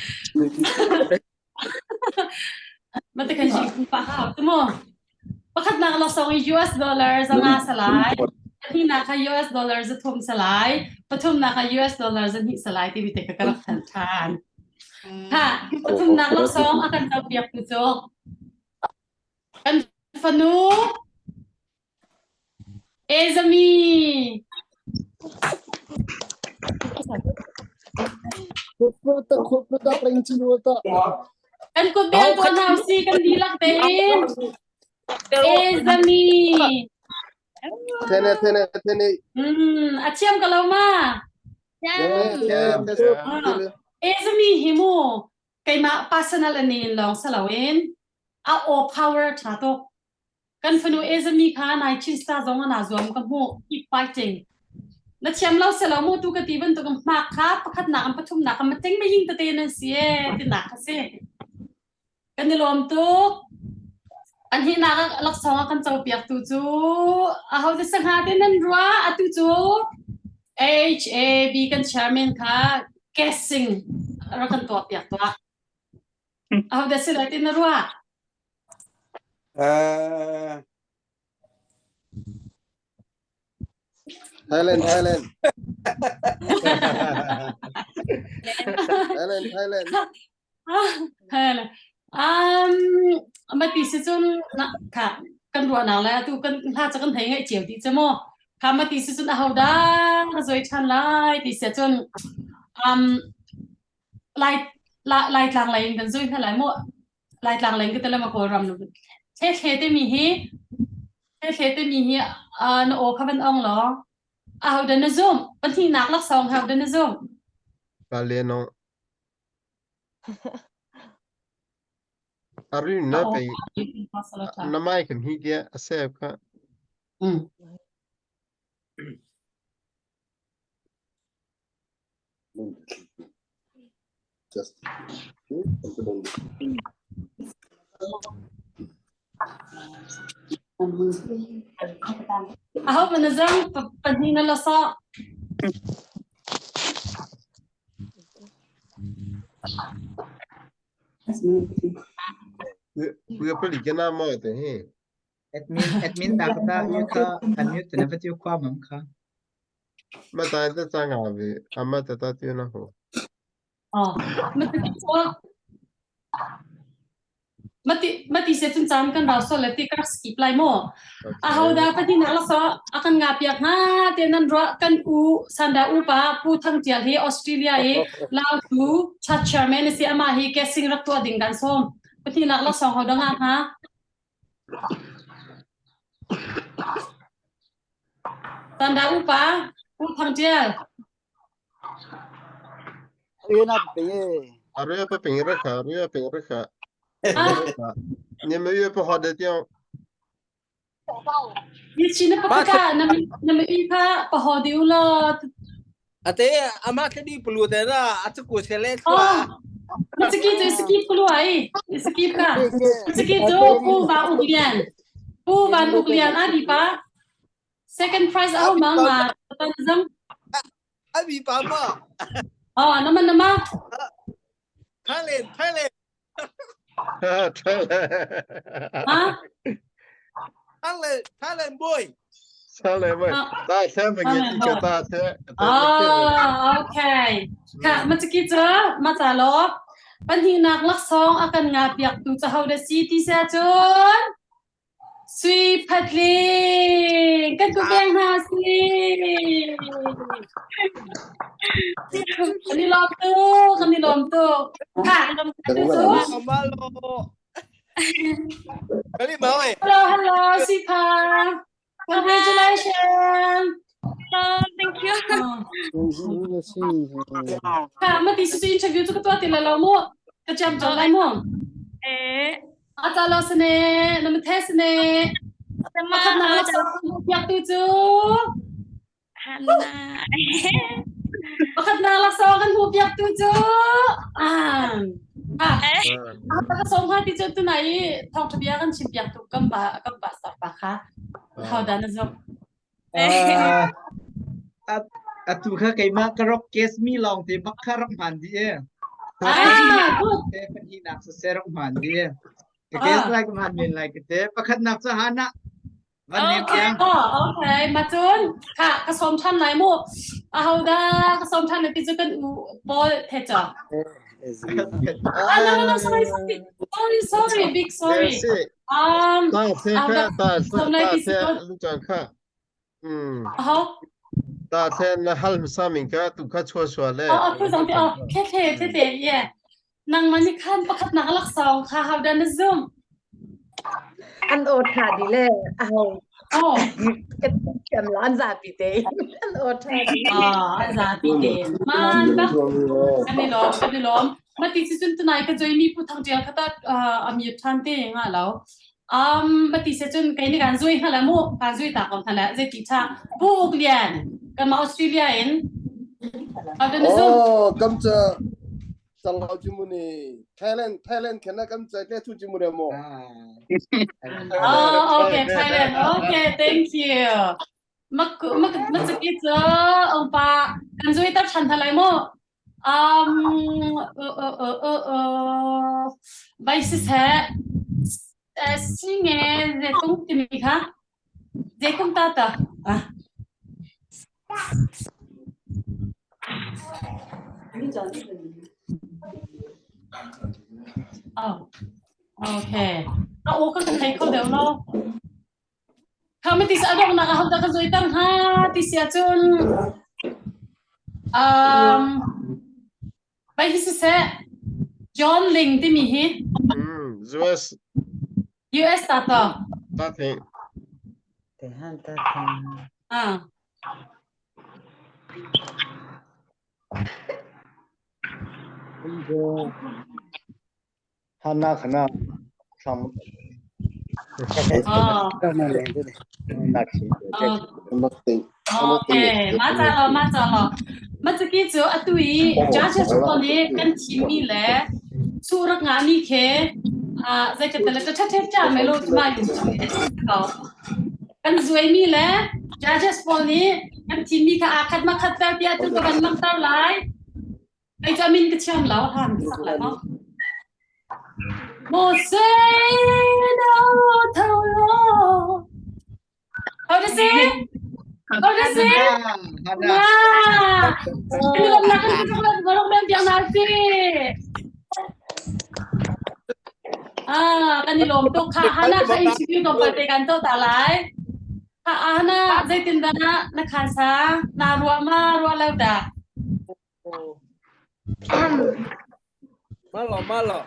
Mata kan jing pa ha tu mo Pakat nak lak song US dollars ang asalay Ni naka US dollars at home salay Patum naka US dollars at hi salay ti bitek kakarap tan Ha patum nak lak song akan tau piak tu chu Kan fanu Ezami Khutputa prinsiluta Kan ko bel ko na si kan dilak tein Ezami Tene Achiam kalau ma Ezami himu Kay ma personal anin long salawin A o power tato Kan fanu Ezami ka na chinsta zonga na zuam ka mo keep fighting Na chiam lau salamu tu ka tiban tu ka ka pakat na ang patum na ka mating maying tatenan siye tinaka si Kan nilom tu An hi naka laksonga kan tsaw piak tu chu Ahaw de sang hatin nan rua atu chu HAB kan chairman ka guessing Ara kan to piak to Ahaw de sila tin na rua Thailand Hala mati se chun na ka kan rua na la tu kan ha cha kan thai ngai chiu ti chamo ka mati se chun ahaw da zoi chan lai ti se chun lai tlang lai kan zoi thalai mo lai tlang lai ka tala ma ko ram nu the te mi hi no o khaban ong lo ahaw da na zoom pan thi nak lak song haw da na zoom Galeno Ari na pe namai kan hi dia asep ka Just Ahaw man zang panhina la sa Vừa phải cái nam mơ thế hè Admin ta kata ya ka unmute na pati kwa mam ka. mà tại ta sang à về mà ta tiêu nó hồ mati se chun cham kan raw so leti ka skip lai mo ahaw da pati na la so akan nga piak na te nan ro kan u sanda u pa pu thang chial he Australia e lao tu chat chairman si ama hi guessing rak to ding dan som pati na la so ho da nga ha sanda u pa pu thang chial Ina pe Ari apa pengen reka ni me yo pa hade tiang ni china pa ka na mi pa pa ho diu lo Ate ama kadi perlu tera aku select oh skip pulu ai skip ka skip tu pu van uklian adi pa second prize au mama tan zam abi pama oh nama Thailand Thailand boy sao lại vậy ta xem về cái cho ta thế okay ka matskita matalo panhinak laksong akan ngapiak tu chahaw da city sa chon sui patling kan ko beng ha si kani lom tu ka Malo Kali mau hello sipa congratulations thank you ค่ะเมื่อกี้ฉันอินเทอร์วิวทุกตัวติดแล้วเรามั่วกระจำจออะไรมั่วอาจารย์เราสเน่น้ำมันเทสเน่มาขนาดอยากดูจูฮันนามาขนาดเราสองกันหูอยากดูจูแต่ก็สองคนที่จุดตัวไหนทองทะเบียนกันชิมอยากดูกันบ่าสับปะคะเขาดันนะจ๊ะtu kha kai ma karok case mi long te bakharok man di e te kan hi nak sa serok man di e case like man min like te pakhat nak sa hanaวันนี้ยังโอเคมาจุนค่ะกระสมชันไหนมูเอาได้กระสมชันในที่จะกันบอลเทจ่ะno sorry big sorry ตาเทลูกจังค่ะตาเทนะฮัลมซามิงค่ะตุกชัวเลยคือสองที่แค่เย่นางมันนี่ขั้นประคับนักลักษองค่ะเอาได้นะซุ่มอันโอทาดีเลยเอาเก็บร้านซาปิเตอันโอทาดีซาปิเตมันก็กันนี่ล้อมมาติดสิจุนตัวไหนก็จะมีผู้ทางเดียวก็ต้องมีทันเต้งอ่ะแล้วมาติดสิจุนกันนี่การช่วยฮะแล้วมู่การช่วยตากองทันแล้วจะติดชาบุกเรียนกันมาออสเตรเลียเองเอาเดินซูมกำจะสังเอาจิมุนีไทยแลนด์แค่นั้นกำจะได้ทุกจิมุนีมั้งโอเคไทยแลนด์โอเค thank you มาจะกินเจอองค์ป้ากันช่วยตัดฉันทลายมั้งใบสิแท้สิ่งเงี้ยเด็กคงจะมีค่ะเด็กคงตาตาโอเคเราโอ้ก็ใครเขาเดี๋ยวเราเขาไม่ติดสะดวกนะเขาจะก็ช่วยตั้งห้าติดเสียจนไปที่สุดจอห์นลิงที่มีฮิตUS ตาต่อตาทิ้งฮันน่าขนาดทำนั่นเองด้วยนักชิมนักติงโอเคมาจ้าเราเมื่อกี้เจอตุยจ้าจะตอนนี้กันทีมีแหละสู้รักงานนี่แค่ใจกันแต่ละจะเทปจ้าไม่รู้ที่มาอยู่ที่เขากันสวยมีแหละจ้าจะตอนนี้กันทีมีค่ะคัดมาคัดแต่ที่ตัวกันมั่งเท่าไรไอ้จามินก็เชื่อมแล้วทำสักแล้วมั้งโมเสสดาวเท่าไรเอาดิสิUdah sih, wah, ini belum yang nasi. Kan di lombok, Hana kan isi dompet kantor talai. Hana zaitin dana nakasa, narua lauda. Malo.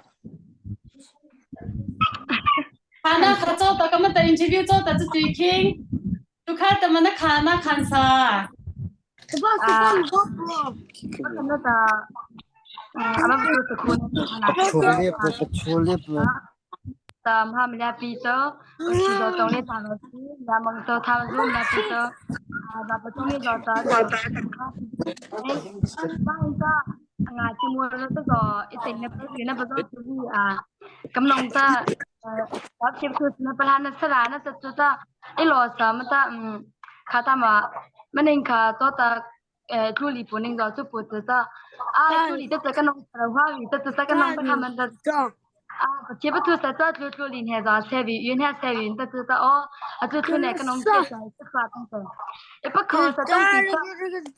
Hana kacau tak kamu tak interview tak jadi king. Tu kan teman nak kansa. Sebab kenapa abang tu sekun Chole. Tam ham lia pito, udah tahu ni tanah si, dah mengtahu tahu zoom lia pito, dah betul ni dah tahu. Bang itu ngaji mula tu so, itu ni betul tu kemlong tu, tapi tu sebenarnya serana tu tu. Ilo sama ta kata ma mening ka to ta juli puning da su pu ta juli ta kan nong ra wi ta kan nong pa man da che ba tu ta ta juli ne da se wi yun ha se wi ta ta o a tu ne kan nong se sa ta ta e pa ko sa ta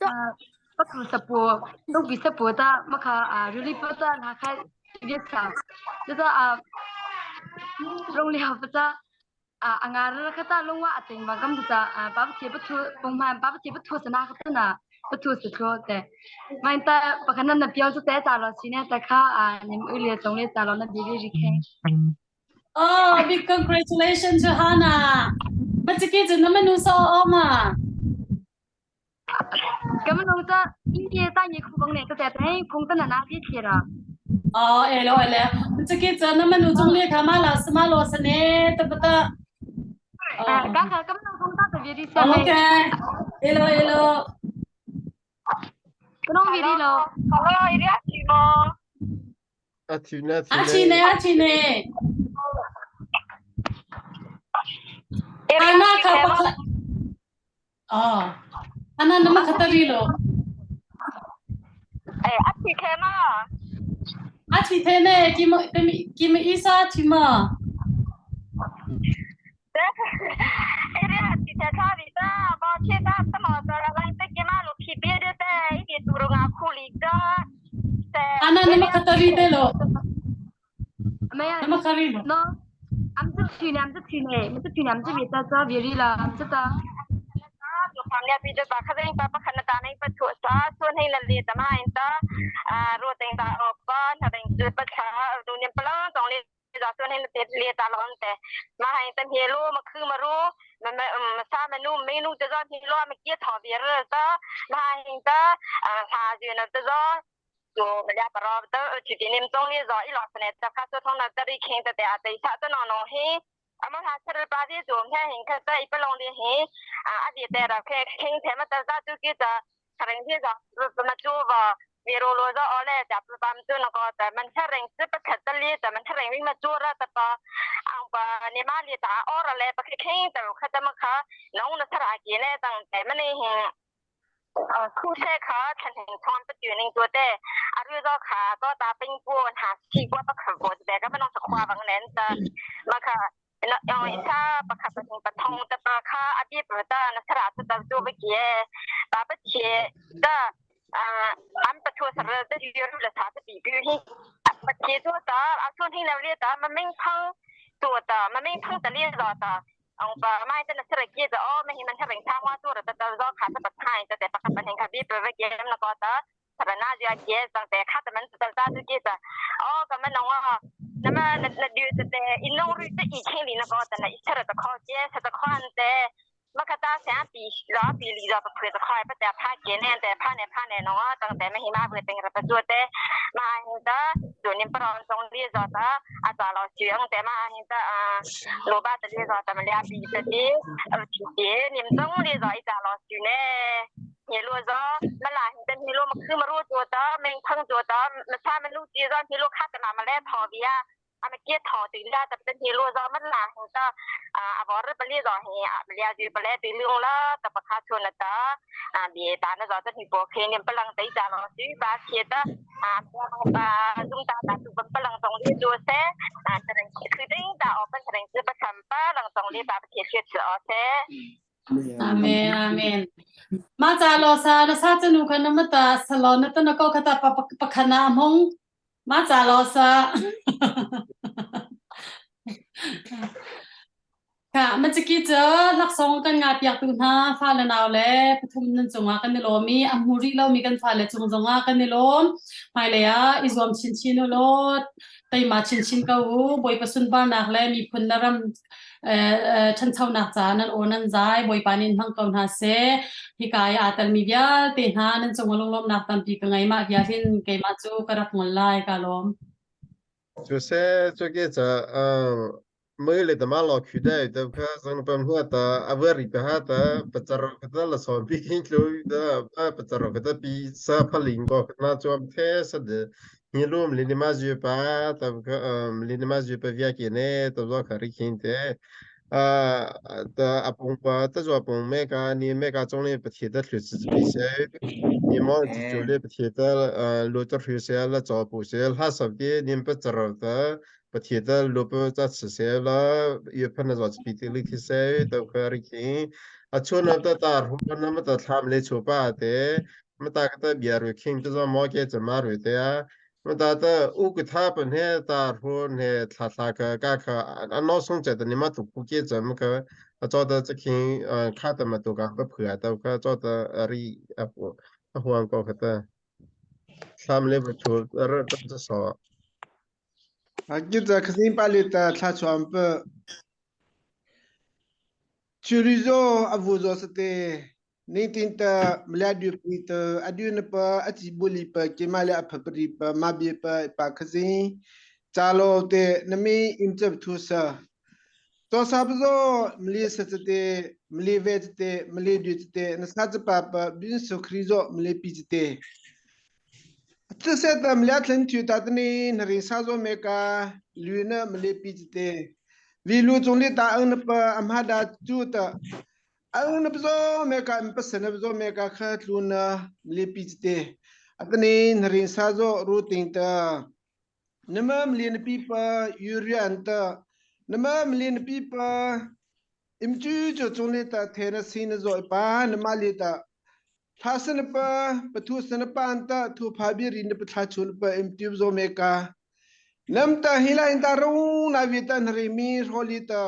ta pa ku sa pu to bi sa pu ta ma kha juli pa ta na kha ye sa ta rong li ha pa ta angar kata lungwa ating magam duta bab che betu pongman bab che betu sana kata na betu setro te main ta pakanan na piao su te ta lo sine ta kha nim ulie tong le ta lo na bibi rikhe big congratulations Johanna เมื่อกี้จะน้ำมันนูโซออกมา咁樣弄咗今天大年空呢，就在喺空得哪啲嘢啦。哦，哎了，这个真的们中列卡马拉斯马罗斯呢，对不对？咁係咁樣空得特別啲先。 OK， hello。咁樣啲咯。Hello，一啲住麼？阿奇呢？Anak apa? Oh, anak nama kata dulu. Aci kema. Aci tene, kimi isa cuma. Ini aci cakap kita, bawa kita semua orang lain terkema lu kibir deh, ini turun aku liga. Anak nama kata dulu. Nama kari lo. No. आमचं चुने बेताचा वेरीला आमचं ता family video bakal papa kena tanai petua so ni lali tama inta roting ta open having to baca dunia pelang tong li so ni li ta lon te ma hai tan helo ma khu ma ru ma sa menu te zo ni lo ma kia tho bi re ta ma hai ta sa ju na te zo so ya para ta chi ti nim tong li zo I lo sne ta ka so thong na ta ri khin ta te a te sa ta no no he ama ha sar pa di zo ha hin ka ta I pelong li he a di te ra ke khin the ma ta za tu ki ta khareng hi za ma chu wa vi ro lo za ole ja pa m tu no ko ta man khareng se pa khat ta li ta man khareng wi ma chu ra ta pa ang pa ni ma li ta ora le pa khin ta kha ta ma kha nong na sara ki ne tang te ma ni hinคู่เช่ค่ะฉันเห็นทอนไปอยู่ในตัวเต้อารุยค่ะก็ตาเป็นปูนหาที่ว่าประคับโบสแต่ก็ไม่ต้องสควาบางแนนแต่มาค่ะเอาอีซ่าประคับประทงประทงแต่ปลาค่ะอาทิตย์เปิดตานักสระสุดตัวไปเกี่ยตาไปเชี่ยแต่อันประทัวสระจะยืนเลยสาจะปีบิวที่ประเชี่ยตัวตาเอาส่วนที่เราเรียกตามันไม่พังตัวตามันไม่พังแต่เรียกต่อตาông bà mai tên là sẽ kia rồi mà hiện mình sẽ bình tham quan tour rồi tao do khá là bất hay tao để bắt gặp hình khá biết về cái game là có tao thật là na giờ kia rằng để khá là mình tao ra thứ kia rồi cái mình nói nhưng mà là điều để in nông rồi tự ý khi nó có tao là ít là tao khó kia tao khó ăn để mà cái ta sẽ bị lý do bắt phải tao khó bắt để phá kia nên để phá này nó tao để mình mà vừa tính là bắt chuột để mà hiện taตัวนี้ปรอนตรงนี้จะตาอาจารย์เราเชื่อแต่มาเห็นแต่โลบาตนี้จะแต่มาเลี้ยปีแต่ที่ที่นี่มันต้องนี้จะอาจารย์เราเชื่อเนี่ยเห็นรู้จะมันหลายเห็นแต่เห็นรู้มันคือมารู้ตัวตามันพังตัวตามันถ้ามันรู้จีจะเห็นรู้ข้าแต่มาเล่ทอบีอ่ะมันเกี่ยทอถึงได้แต่เป็นเห็นรู้จะมันหลายเห็นแต่บอกว่าไปเลี้ยจะเห็นเลี้ยจีไปเลี้ยตีเรื่องละแต่ประคาชนละตาเบียตาเนี่ยจะที่บอกเห็นเนี่ยพลังใจจะเราซื้อบาเขียดchúng ta đã tụ tập lần tổng liên đua xe trở thànhคือได้ด่าออกเป็นแสดงคือประคำป้าหลังtổng liênบาเขียดเชื่อเสือเซ่Amen. Maca lo sa jenu kan mata salon na tan ko kata pakhana among maca lo saค่ะมันจะกี่เจอลักษณะกันงาเปียกตุนหาฟ้าละนาวแลปทุมนันจงอากันในลมมีอัมฮูริเรามีกันฟ้าละจงอากันในลมไม่เลยอิสวามชินโลดไตมาชินก็หูบอยประสุนบ้านนักแลมีพนรำฉันเท่านักจานันโอนันใจบอยปานินพังกองหาเสฮิกายอาตัลมีเบียเตหานันจงลมนักตัมปีกังไงมาเบียทินเกมาจูกระดักงลายกาลม就是这个mớiเลยแต่มาหลอกคือได้แต่ก็สังเป็นหัวแต่เอาไว้ริบหาแต่ปัจจัยก็แต่ละส่วนปีกินคลุยแต่ปัจจัยก็แต่ปีสาพลิงก็น่าจะเทสเดฮิโร่มลินิมาจูป้าแต่ก็ลินิมาจูป้าวิอากินเน่ตัวก็คาริคินเตแต่อาปงป้าแต่จะอาปงเมกานี่เมกาจงเลยประเทศแต่คือสิ่งพิเศษนี่มันจะเลยประเทศแต่รู้จักพิเศษและจอบพิเศษหาสับดีนี่ปัจจัยแต่ประเทศแต่รูปจะเสียแล้วยุคนั้นจะพิจารณาที่เสียแต่ก็ริกินช่วงนั้นแต่ตาหัวนั้นมันจะทำเลยชัวร์ป้าแต่มันตาก็จะเบียร์คิงจะจะมองแค่จะมาหรือแต่มันตาแต่อุกท่าเป็นเหตุตาหัวเหตุท่าก็คืออันนั้นสงสัยแต่นี่มาถูกผู้เกี่ยวจะมันก็จะจะคิงข้าแต่มาตัวกันเผื่อแต่ก็จะรีหัวก็คือทำเลยชัวร์เรื่องจะสอบkita kesin palita thachuam pe churizo avuzo sete นี่ตินตะมลาดูปีตะอดูนปะอจิบุลีปะเกมาลาพปริปะมาบีปะปะคซิจาโลเตนมีอิมจับทุสะตัวซาบโซมลีสตเตมลีเวตเตมลีดูเตนสัจปะปะบินสุคริโซมลีปิจเต这些的มลาทนทุตัดนี่นริซาโซเมกาลูนะมลีปิจเตวิลูจงลีตาอันปะอัมฮาดาจูตะอันนบโซเมกาอิมปัสนบโซเมกาขัดลูนะมลีปิจเตอัตนี้นริซาโซรูติงตะนมมลีนปีปะยูริอันตะนมมลีนปีปะอิมจูจจงลีตาเทนซีนโซอปานมาลีตาทาสนปะปะทุสนปะอันตะทุพาบิรินปะทาชุนปะอิมติบโซเมกานำตาฮิลาอินตารูนาวิตันริมีโรลิตา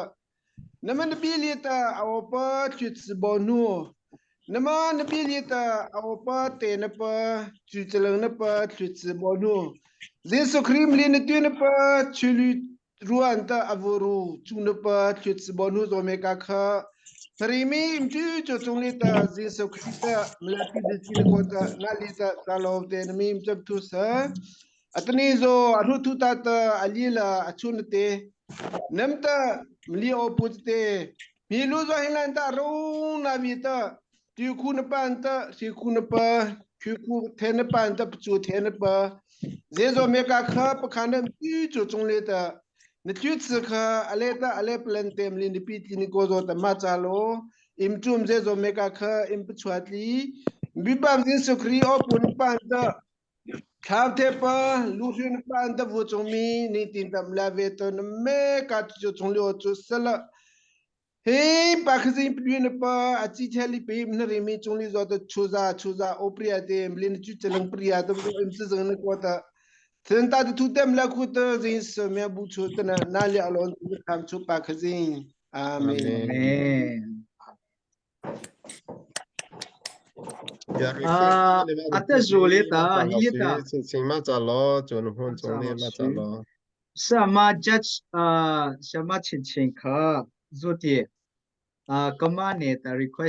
นมันบิลิตาเอาปะจุดสบอนูนมันบิลิตาเอาปะเตนปะจุดเจริญปะจุดสบอนูเจสุครีมลินตุนปะชุลิรูอันตาอวรูจุนปะจุดสบอนูโซเมกาค่ะริมีอิมจูจุดจงลิตาเจสุครีตามลาปิดจินโกตานาลิตาตาลาวเตนมีมจับทุสะอัตนี้โซอรุทุตาตาอลีลาอชุนเตนัมตา มลีโอปุตเตมีลูกหิลันตารูนาวิตาที่คุณปันตาที่คุณปะคือคุณเทนปันตาปจูเทนปะเจโซเมกาข้าปะขันด์ที่จุดจงเลตานจุดสข้าอะไรตาอะไรเพลนเต็มลินดิปิตินิโกโซตมาจาโลอิมจุมเจโซเมกาข้าอิมปชวัตลีบิบามจินสุครีโอปุนปันตาข้าวเทปะลูกหินปันตาวุจงมีนิตินตามลาเวตนเมกาจุดจงเลวจุดสละเฮ้ปากซิมพินปะอาจิเทลิปีมนริมีจงลีจอดชูซาโอปริยาเตมลินจุดเจริญปริยาตัวอิมซิซังนกวาตาเซนตาตุเต็มละคุตจินสเมียบุชุตนะนาลีอลอนตุคำชุปากซินอาเมนอาจจะจูเลตาฮิตาสิงมาจาลอจนหุ่นจงเนมาจาลอสมาจัดสมาชินชินค่ะจุดที่ก็มาเนี่ยแต่ request